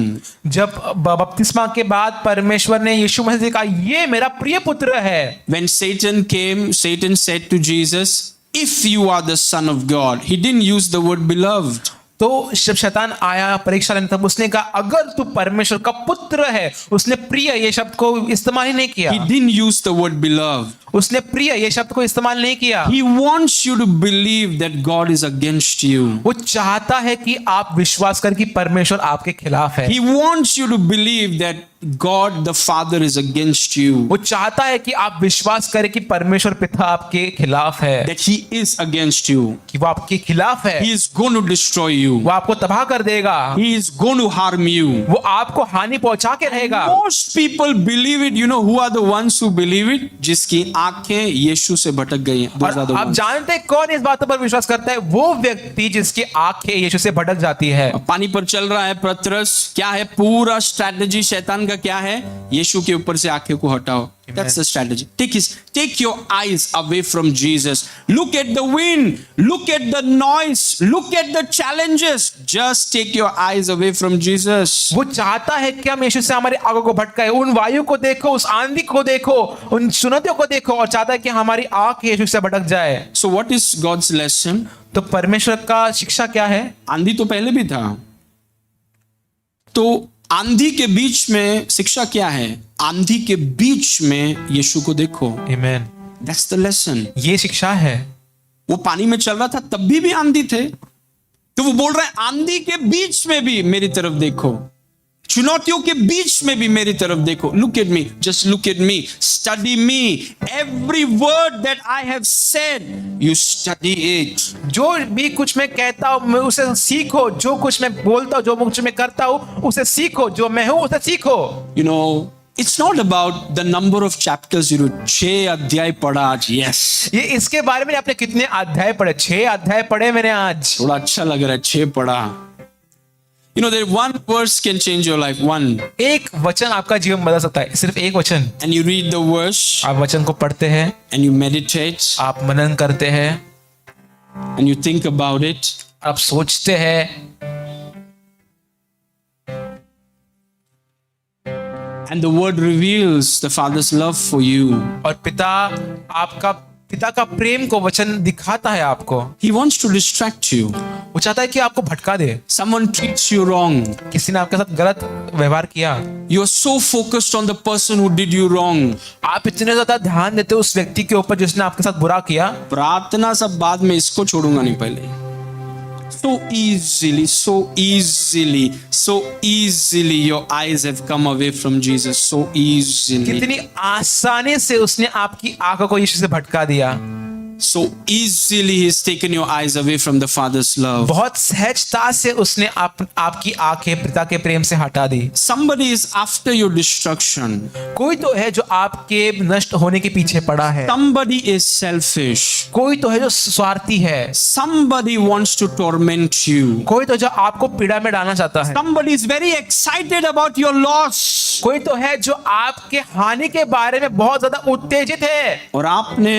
जब बपतिस्मा के बाद परमेश्वर ने यीशु मसीह से कहा, ये मेरा प्रिय पुत्र है। When Satan came, Satan said to Jesus, "If you are the Son of God," he didn't use the word beloved. तो जब शैतान आया परीक्षा लेने, तब उसने कहा, अगर तू परमेश्वर का पुत्र है, उसने प्रिय ये शब्द को इस्तेमाल ही नहीं किया। He didn't use the word beloved. उसने प्रिय ये शब्द को इस्तेमाल नहीं किया। He wants you to believe that God is against you. वो चाहता है कि आप विश्वास करें कि परमेश्वर आपके खिलाफ है। He wants you to believe that God the Father is against you. वो चाहता है कि आप विश्वास करें कि परमेश्वर पिता आपके खिलाफ है, That he is against you. कि वो आपके खिलाफ है, He is going to destroy you. वो आपको तबाह कर देगा, He is going to harm you. वो आपको हानि पहुंचा के रहेगा। Most people believe it. You know who are the ones who believe it? जिसकी आंखें यीशु से भटक गई हैं. Those are the आप ones. जानते हैं कौन इस बात पर विश्वास करता है? वो व्यक्ति जिसकी आंखें यीशु से भटक जाती है। पानी पर चल रहा है पतरस, क्या है पूरा स्ट्रैटेजी शैतान का का क्या है? यीशु के ऊपर से आंखें को हटाओ. That's the strategy. Take your eyes away from Jesus. Look at the wind. Look at the noise. Look at the challenges. Just take your eyes away from Jesus. वो चाहता है कि हम यीशु से हमारी आंखों को भटकाए. उन वायु को देखो, उस आंधी को देखो, उन चुनौतियों को देखो, और चाहता है कि हमारी आंख यीशु से भटक जाए. So what is God's lesson? तो परमेश्वर का शिक्षा क्या है? आंधी तो पहले भी था. तो आंधी के बीच में शिक्षा क्या है? आंधी के बीच में यीशु को देखो. आमीन. That's the lesson. ये शिक्षा है. वो पानी में चल रहा था, तब भी आंधी थे, तो वो बोल रहा है आंधी के बीच में भी मेरी तरफ देखो, चुनौतियों के बीच में भी मेरी तरफ देखो. Look at me, just look at me, study me. Every word that I have said, you study it. जो भी कुछ मैं कहता हूं मैं उसे सीखो. जो कुछ मैं बोलता हूं, जो कुछ मैं करता हूं, उसे सीखो. जो मैं हूं उसे सीखो. You know, it's not about the number of chapters you read. 6 अध्याय पढ़ा आज. Yes. ये इसके बारे में आपने कितने अध्याय पढ़े? 6 अध्याय पढ़े मैंने आज. थोड़ा अच्छा लग रहा है, 6 पढ़ा. You know, there one verse can change your life. One. एक वचन आपका जीवन बदल सकता है. सिर्फ एक वचन. And you read the verse. आप वचन को पढ़ते हैं. And you meditate. आप मनन करते हैं. And you think about it. आप सोचते हैं. And the word reveals the Father's love for you. और पिता का प्रेम को वचन दिखाता है आपको. He wants to distract you. वो चाहता है कि आपको भटका दे. Someone treats you wrong. किसी ने आपके साथ गलत व्यवहार किया. You are so focused on the person who did you wrong. आप इतने ज्यादा ध्यान देते हो उस व्यक्ति के ऊपर जिसने आपके साथ बुरा किया. प्रार्थना सब बाद में, इसको छोड़ूंगा नहीं पहले. So easily your eyes have come away from Jesus. So easily. कितनी आसानी से उसने आपकी आंखों को यीशु से भटका दिया. So easily he's taken your eyes away from the Father's love. बहुत सहजता से उसने आपकी आंखें पिता के प्रेम से हटा दी. Somebody is after your destruction. कोई तो है जो आपके नष्ट होने के पीछे पड़ा है. Somebody is selfish. कोई तो है जो स्वार्थी है. Somebody wants to torment you. कोई तो जो आपको पीड़ा में डालना चाहता है. Somebody is very excited about your loss. कोई तो है जो आपके हानि के बारे में बहुत ज्यादा उत्तेजित है. और आपने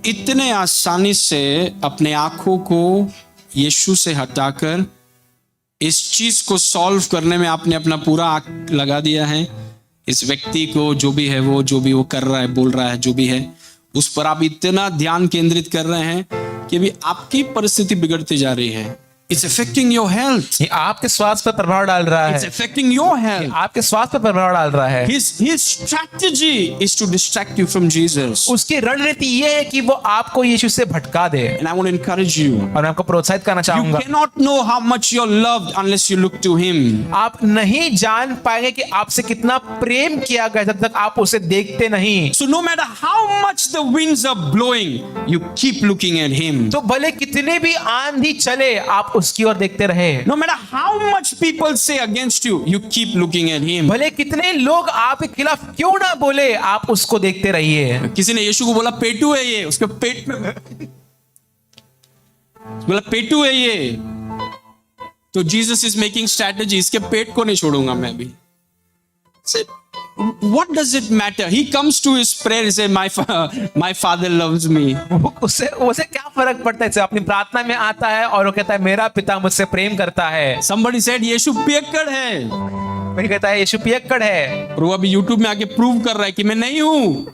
इतने आसानी से अपने आंखों को यीशु से हटाकर इस चीज को सॉल्व करने में आपने अपना पूरा आंख लगा दिया है. इस व्यक्ति को जो भी है, वो जो भी वो कर रहा है, बोल रहा है, जो भी है, उस पर आप इतना ध्यान केंद्रित कर रहे हैं कि अभी आपकी परिस्थिति बिगड़ती जा रही है. It's affecting your health. ये आपके स्वास्थ्य पर प्रभाव डाल रहा है. It's affecting your health. आपके स्वास्थ्य पर प्रभाव डाल रहा है. His strategy is to distract you from Jesus. उसकी रणनीति ये है कि वो आपको यीशु से भटका दे. And I want to encourage you. और मैं आपको प्रोत्साहित करना You चाहूंगा. cannot know how much you're loved unless you look to Him. आप नहीं जान पाएंगे कि आपसे कितना प्रेम किया गया जब तक आप उसे देखते नहीं. So no matter how much the winds are blowing, you keep looking at Him. तो भले कितने भी आंधी चले आप उसकी ओर देखते रहे. No matter how much people say against you, you keep looking at Him. भले कितने लोग आपके खिलाफ क्यों ना बोले आप उसको देखते रहिए. किसी ने यीशु को बोला पेटू है ये, उसके पेट में बोला पेटू है ये, तो जीसस इज मेकिंग स्ट्रैटेजी, इसके पेट को नहीं छोड़ूंगा मैं भी. What does it matter? He comes to his prayer and says, my father loves me. उसे क्या फर्क पड़ता है? अपनी प्रार्थना में आता है और वो कहता है मेरा पिता मुझसे प्रेम करता है. Somebody said यीशु पियक्कड़ है. कोई कहता है यीशु पियक्कड़ है. और वो अभी YouTube में आके प्रूव कर रहा है कि मैं नहीं हूं.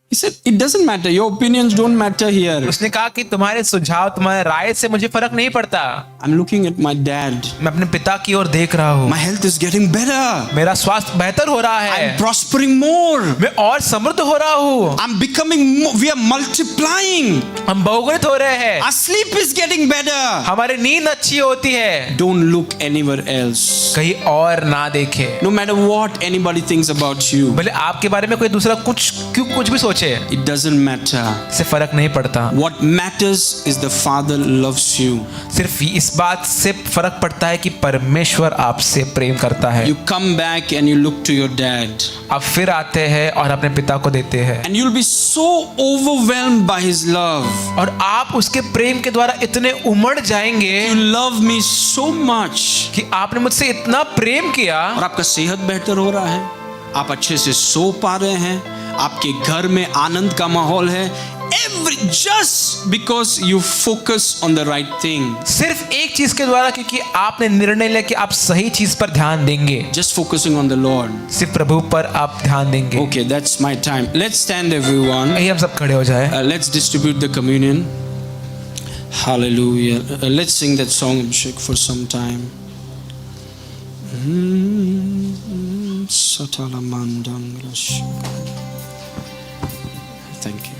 He said, it doesn't matter. Your opinions don't matter here. उसने कहा कि तुम्हारे सुझाव, तुम्हारे राय से मुझे फर्क नहीं पड़ता. I'm looking at my dad. मैं अपने पिता की ओर देख रहा हूँ. My health is getting better. मेरा स्वास्थ्य बेहतर हो रहा है. I'm prospering more. मैं और समृद्ध हो रहा हूँ. I'm becoming more. We are multiplying. हम बहुगुणित हो रहे हैं. Our sleep is getting better. हमारी नींद अच्छी होती है. Don't look anywhere else. कहीं और ना देखे. No matter what anybody thinks about you. भले आपके बारे में कोई दूसरा कुछ भी सोचे. सोचे, it doesn't matter. इससे फर्क नहीं पड़ता। What matters is the Father loves you. सिर्फ इस बात से फर्क पड़ता है कि परमेश्वर आपसे प्रेम करता है। You come back and you look to your dad, आप फिर आते हैं और अपने पिता को देते हैं, and you'll be so overwhelmed by his love. और आप उसके प्रेम के द्वारा इतने उमड़ जाएंगे You love me so much. कि आपने मुझसे इतना प्रेम किया, और आपका सेहत बेहतर हो रहा है, आप अच्छे से सो पा रहे हैं, आपके घर में आनंद का माहौल है, just because you focus on the right thing. सिर्फ एक चीज के द्वारा, क्योंकि आपने निर्णय लिया कि आप सही चीज पर ध्यान देंगे, Just focusing on the Lord. सिर्फ प्रभु पर आप ध्यान देंगे। Okay, that's my time. Let's stand everyone. आइए हम सब खड़े हो जाए। Let's distribute the communion. Hallelujah. Let's sing that song, Abhishek, for some time. Thank you.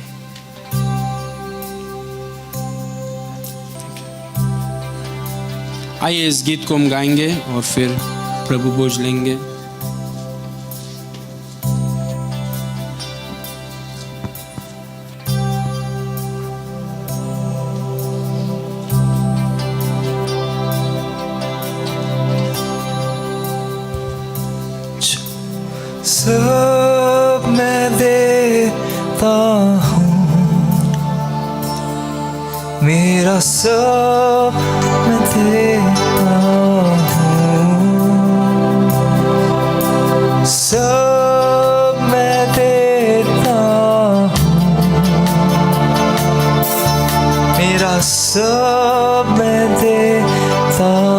आइए इस गीत को हम गाएंगे और फिर प्रभु भोज लेंगे। सब मैं देता हूँ, मेरा सब मैं देता हूँ, सब मैं देता हूँ, मेरा सब मैं देता हूँ।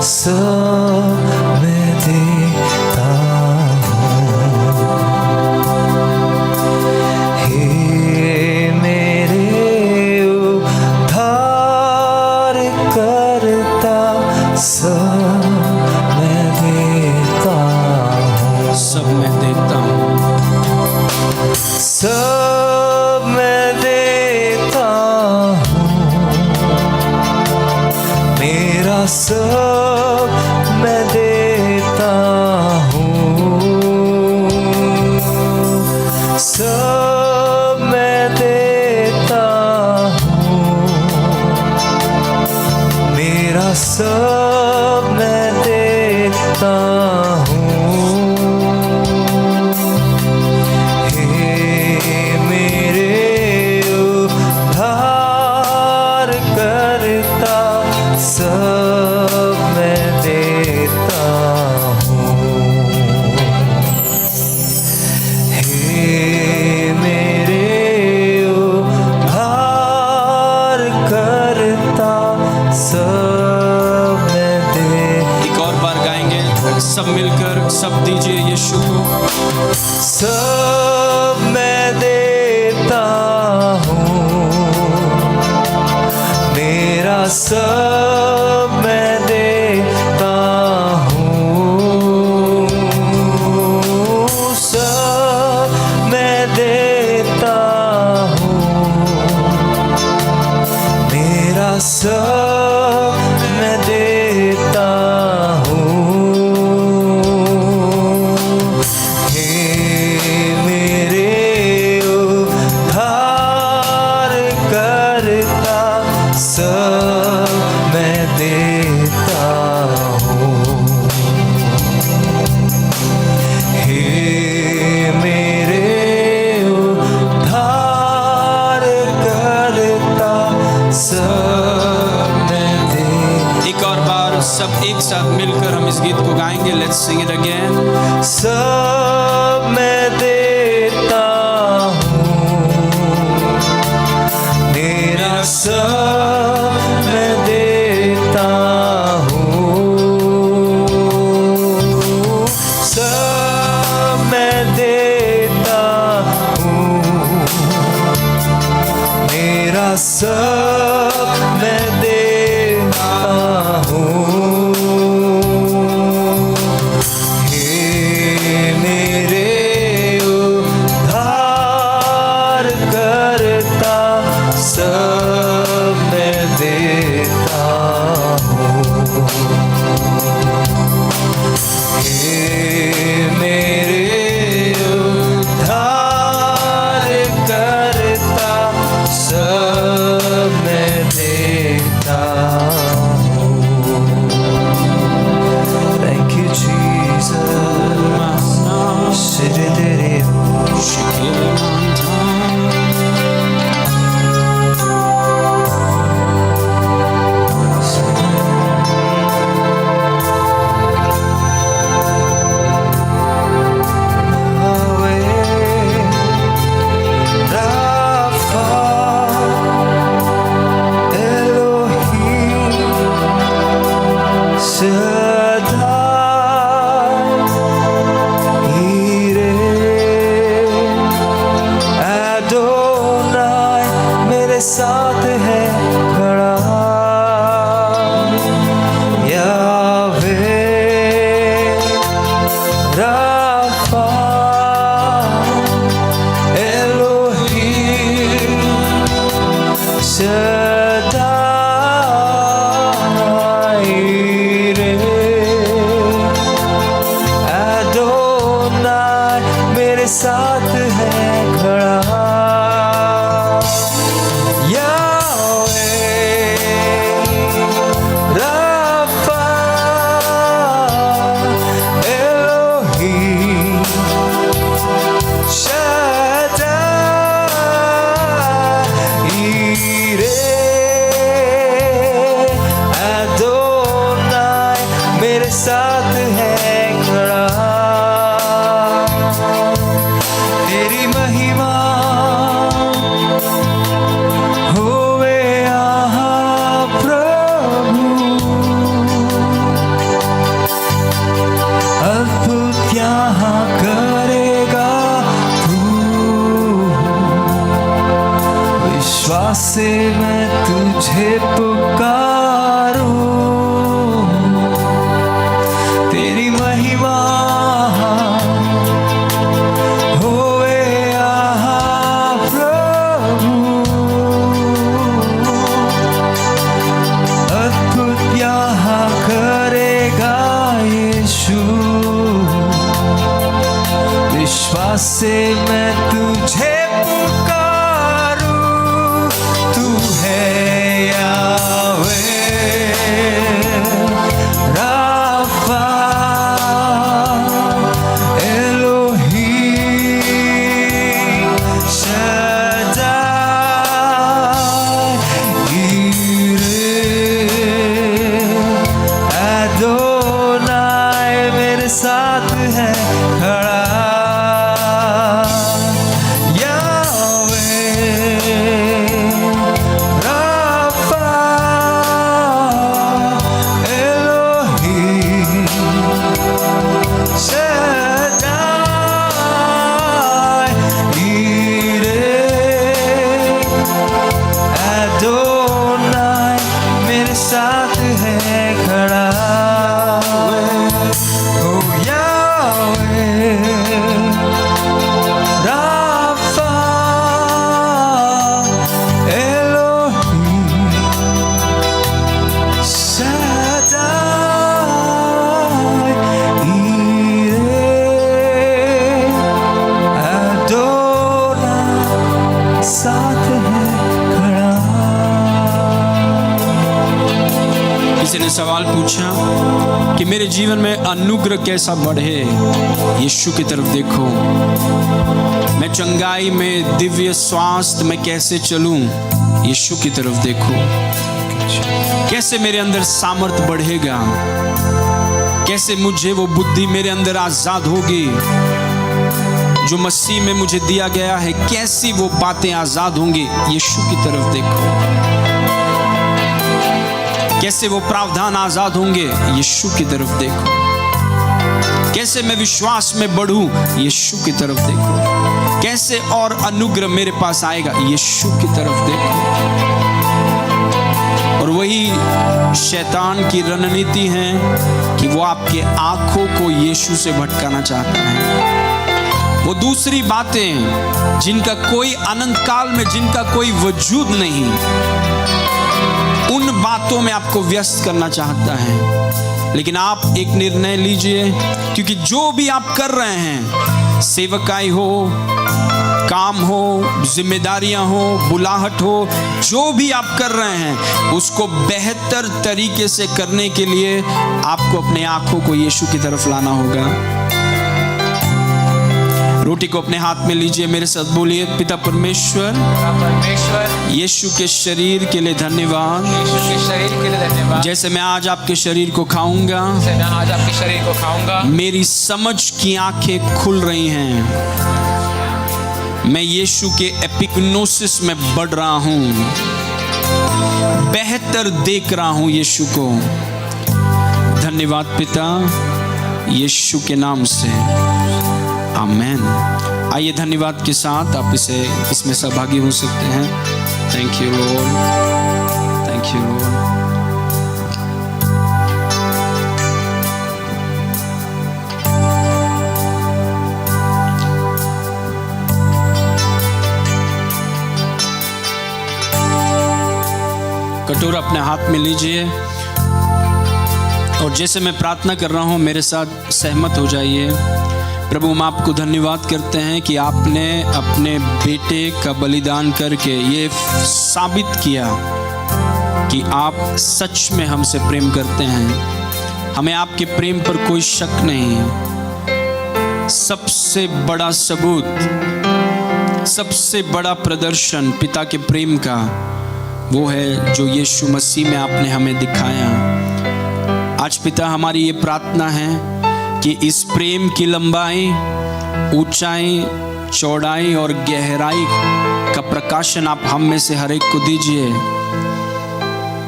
सब मैं देता हूँ, हे मेरे उद्धार करता, सब मैं देता हूँ, सब मैं देता हूँ, सब मैं देता हूँ, मेरा सब मैं देता हूँ, सब मैं देता हूँ, मेरा सब मैं देता हूँ, हे मेरे उद्धार करता, सब मैं देता हूँ, हे मेरे उद्धार करता, सब मैं देता। एक और बार गाएंगे सब मिलकर, सब दीजिए यीशु को। सब मैं देता हूँ, मेरा सब मैं देता हूँ, सब मैं देता हूँ, मेरा सब मैं देता हूँ, हे मेरे उद्धार करता, सब मैं देता हूँ, हे मेरे उद्धार करता, सब मैं देता। एक और बार सब एक साथ मिलकर हम इस गीत को गाएंगे। Let's sing it again. सब मैं देता हूँ, मेरा सब मैं देता हूँ, सब मैं देता हूँ, मेरा सब मैं देता हूँ, हे मेरे उद्धार करता, सब मैं देता है खड़ा। साथ है खड़ा, तेरी महिमा होवे यहाँ प्रभु, अद्भुत यहाँ करेगा तू, विश्वास से मैं तुझे पुकारूं, तेरी महिमा होवे यहाँ प्रभु, अद्भुत यहाँ करेगा यीशु, विश्वास से मैं तुझे पुकारूं, तू है यावे राफा साथ है खड़ा, यावे राफा एलोही शद्दाई ईरे अदोनाई मेरे साथ है खड़ा, किसी ने सवाल पूछा कि मेरे जीवन में अनुग्रह कैसा बढ़े। यीशु की तरफ देखो। मैं चंगाई में, दिव्य स्वास्थ्य में कैसे चलूं? यीशु की तरफ देखो। कैसे मेरे अंदर सामर्थ बढ़ेगा? कैसे मुझे वो बुद्धि मेरे अंदर आजाद होगी जो मसीह में मुझे दिया गया है? कैसी वो बातें आजाद होंगी? यीशु की तरफ देखो। कैसे वो प्रावधान आजाद होंगे? यीशु की तरफ देखो। कैसे मैं विश्वास में बढ़ूं? यीशु की तरफ देखो। कैसे और अनुग्रह मेरे पास आएगा? यीशु की तरफ देखो। और वही शैतान की रणनीति है कि वो आपके आंखों को यीशु से भटकाना चाहता है। वो दूसरी बातें जिनका कोई अनंत काल में, जिनका कोई वजूद नहीं, उन बातों में आपको व्यस्त करना चाहता है। लेकिन आप एक निर्णय लीजिए, क्योंकि जो भी आप कर रहे हैं, सेवकाई हो, काम हो, जिम्मेदारियां हो, बुलाहट हो, जो भी आप कर रहे हैं, उसको बेहतर तरीके से करने के लिए आपको अपने आंखों को यीशु की तरफ लाना होगा। रोटी को अपने हाथ में लीजिए, मेरे साथ बोलिए, पिता परमेश्वर, यीशु के शरीर के लिए धन्यवाद। जैसे मैं आज आपके शरीर को खाऊंगा, मेरी समझ की आंखें खुल रही हैं। मैं यीशु के एपिग्नोसिस में बढ़ रहा हूं, बेहतर देख रहा हूं यीशु को। धन्यवाद पिता, यीशु के नाम से, आमेन। आइए धन्यवाद के साथ आप इसमें सहभागी हो सकते हैं। Thank you Lord, thank you Lord. कटोरा अपने हाथ में लीजिए और जैसे मैं प्रार्थना कर रहा हूं, मेरे साथ सहमत हो जाइए। प्रभु हम आपको धन्यवाद करते हैं कि आपने अपने बेटे का बलिदान करके ये साबित किया कि आप सच में हमसे प्रेम करते हैं। हमें आपके प्रेम पर कोई शक नहीं। सबसे बड़ा सबूत, सबसे बड़ा प्रदर्शन पिता के प्रेम का वो है जो यीशु मसीह में आपने हमें दिखाया। आज पिता हमारी ये प्रार्थना है कि इस प्रेम की लंबाई, ऊंचाई, चौड़ाई और गहराई का प्रकाशन आप हम में से हर एक को दीजिए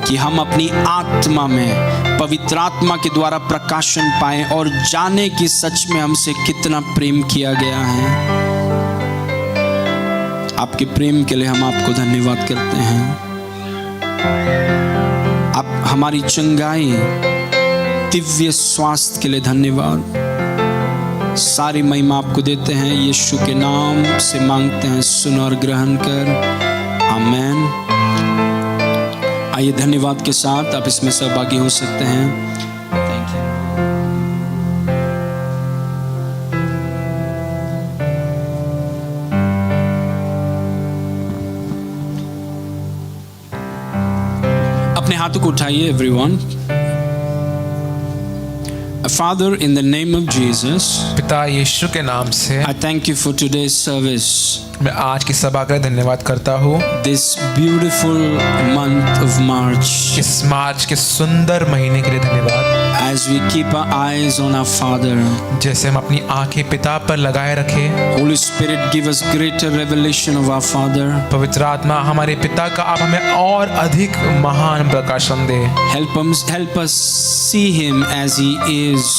कि हम अपनी आत्मा में पवित्र आत्मा के द्वारा प्रकाशन पाएं और जाने कि सच में हमसे कितना प्रेम किया गया है। आपके प्रेम के लिए हम आपको धन्यवाद करते हैं। आप हमारी चंगाई, दिव्य स्वास्थ्य के लिए धन्यवाद। सारी महिमा आपको देते हैं, यीशु के नाम से मांगते हैं, सुन और ग्रहण कर, आमेन। आइए धन्यवाद के साथ आप इसमें सहभागी हो सकते हैं। Thank you. अपने हाथों को उठाइए everyone. Father, in the name of Jesus, पिता यीशु के नाम से I thank you for today's service. मैं आज की सभा का धन्यवाद करता हूँ। This beautiful month of March, इस मार्च के सुंदर महीने के लिए धन्यवाद। as we keep our eyes on our Father, जैसे हम अपनी आंखें पिता पर लगाए रखें, Holy Spirit give us greater revelation of our Father. पवित्र आत्मा हमारे पिता का आप हमें और अधिक महान प्रकाशन दे। Help us see Him as He is.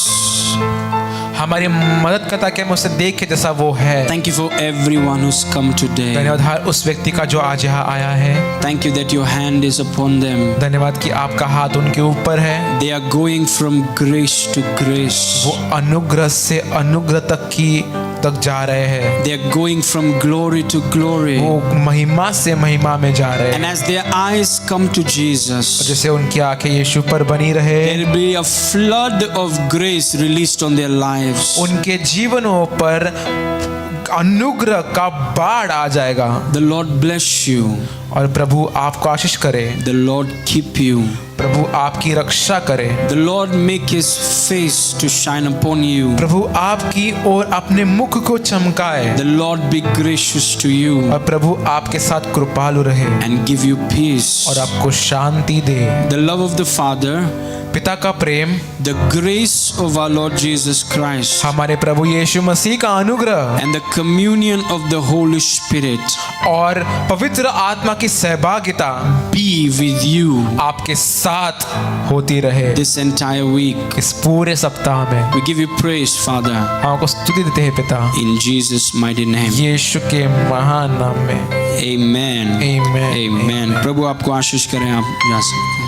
हमारी मदद करता कि हम उसे देखें जैसा वो है। Thank you for everyone who's come today. धन्यवाद हर उस व्यक्ति का जो आज यहाँ आया है। Thank you that your hand is upon them. धन्यवाद कि आपका हाथ उनके ऊपर है। They are going from grace to grace. वो अनुग्रह से अनुग्रह तक जा रहे हैं। They are going from glory to glory. वो महिमा से महिमा में जा रहे हैं। And as their eyes come to Jesus, जैसे उनकी आंखें यीशु पर बनी रहे, there will be a flood of grace released on their lives. उनके जीवनों पर अनुग्रह का बाढ़ आ जाएगा। The Lord bless you. और प्रभु आपको आशीष करे। The Lord keep you. प्रभु आपकी रक्षा करे। The Lord make His face to shine upon you. प्रभु आपकी ओर अपने मुख को चमकाए। The Lord be gracious to you और प्रभु आपके साथ कृपालु रहे and give you peace. और आपको शांति दे। The love of the Father, पिता का प्रेम, the grace of our Lord Jesus Christ, हमारे प्रभु यीशु मसीह का अनुग्रह and the communion of the Holy Spirit और पवित्र आत्मा की सहभागिता be with you आपके साथ होती रहे this entire week. इस पूरे सप्ताह में। We give you praise, Father, हम आपको स्तुति देते हैं पिता, in Jesus' mighty name. यीशु के महान नाम में। Amen. Amen. Amen. प्रभु आपको आशीष करें, आप जा सकते हैं।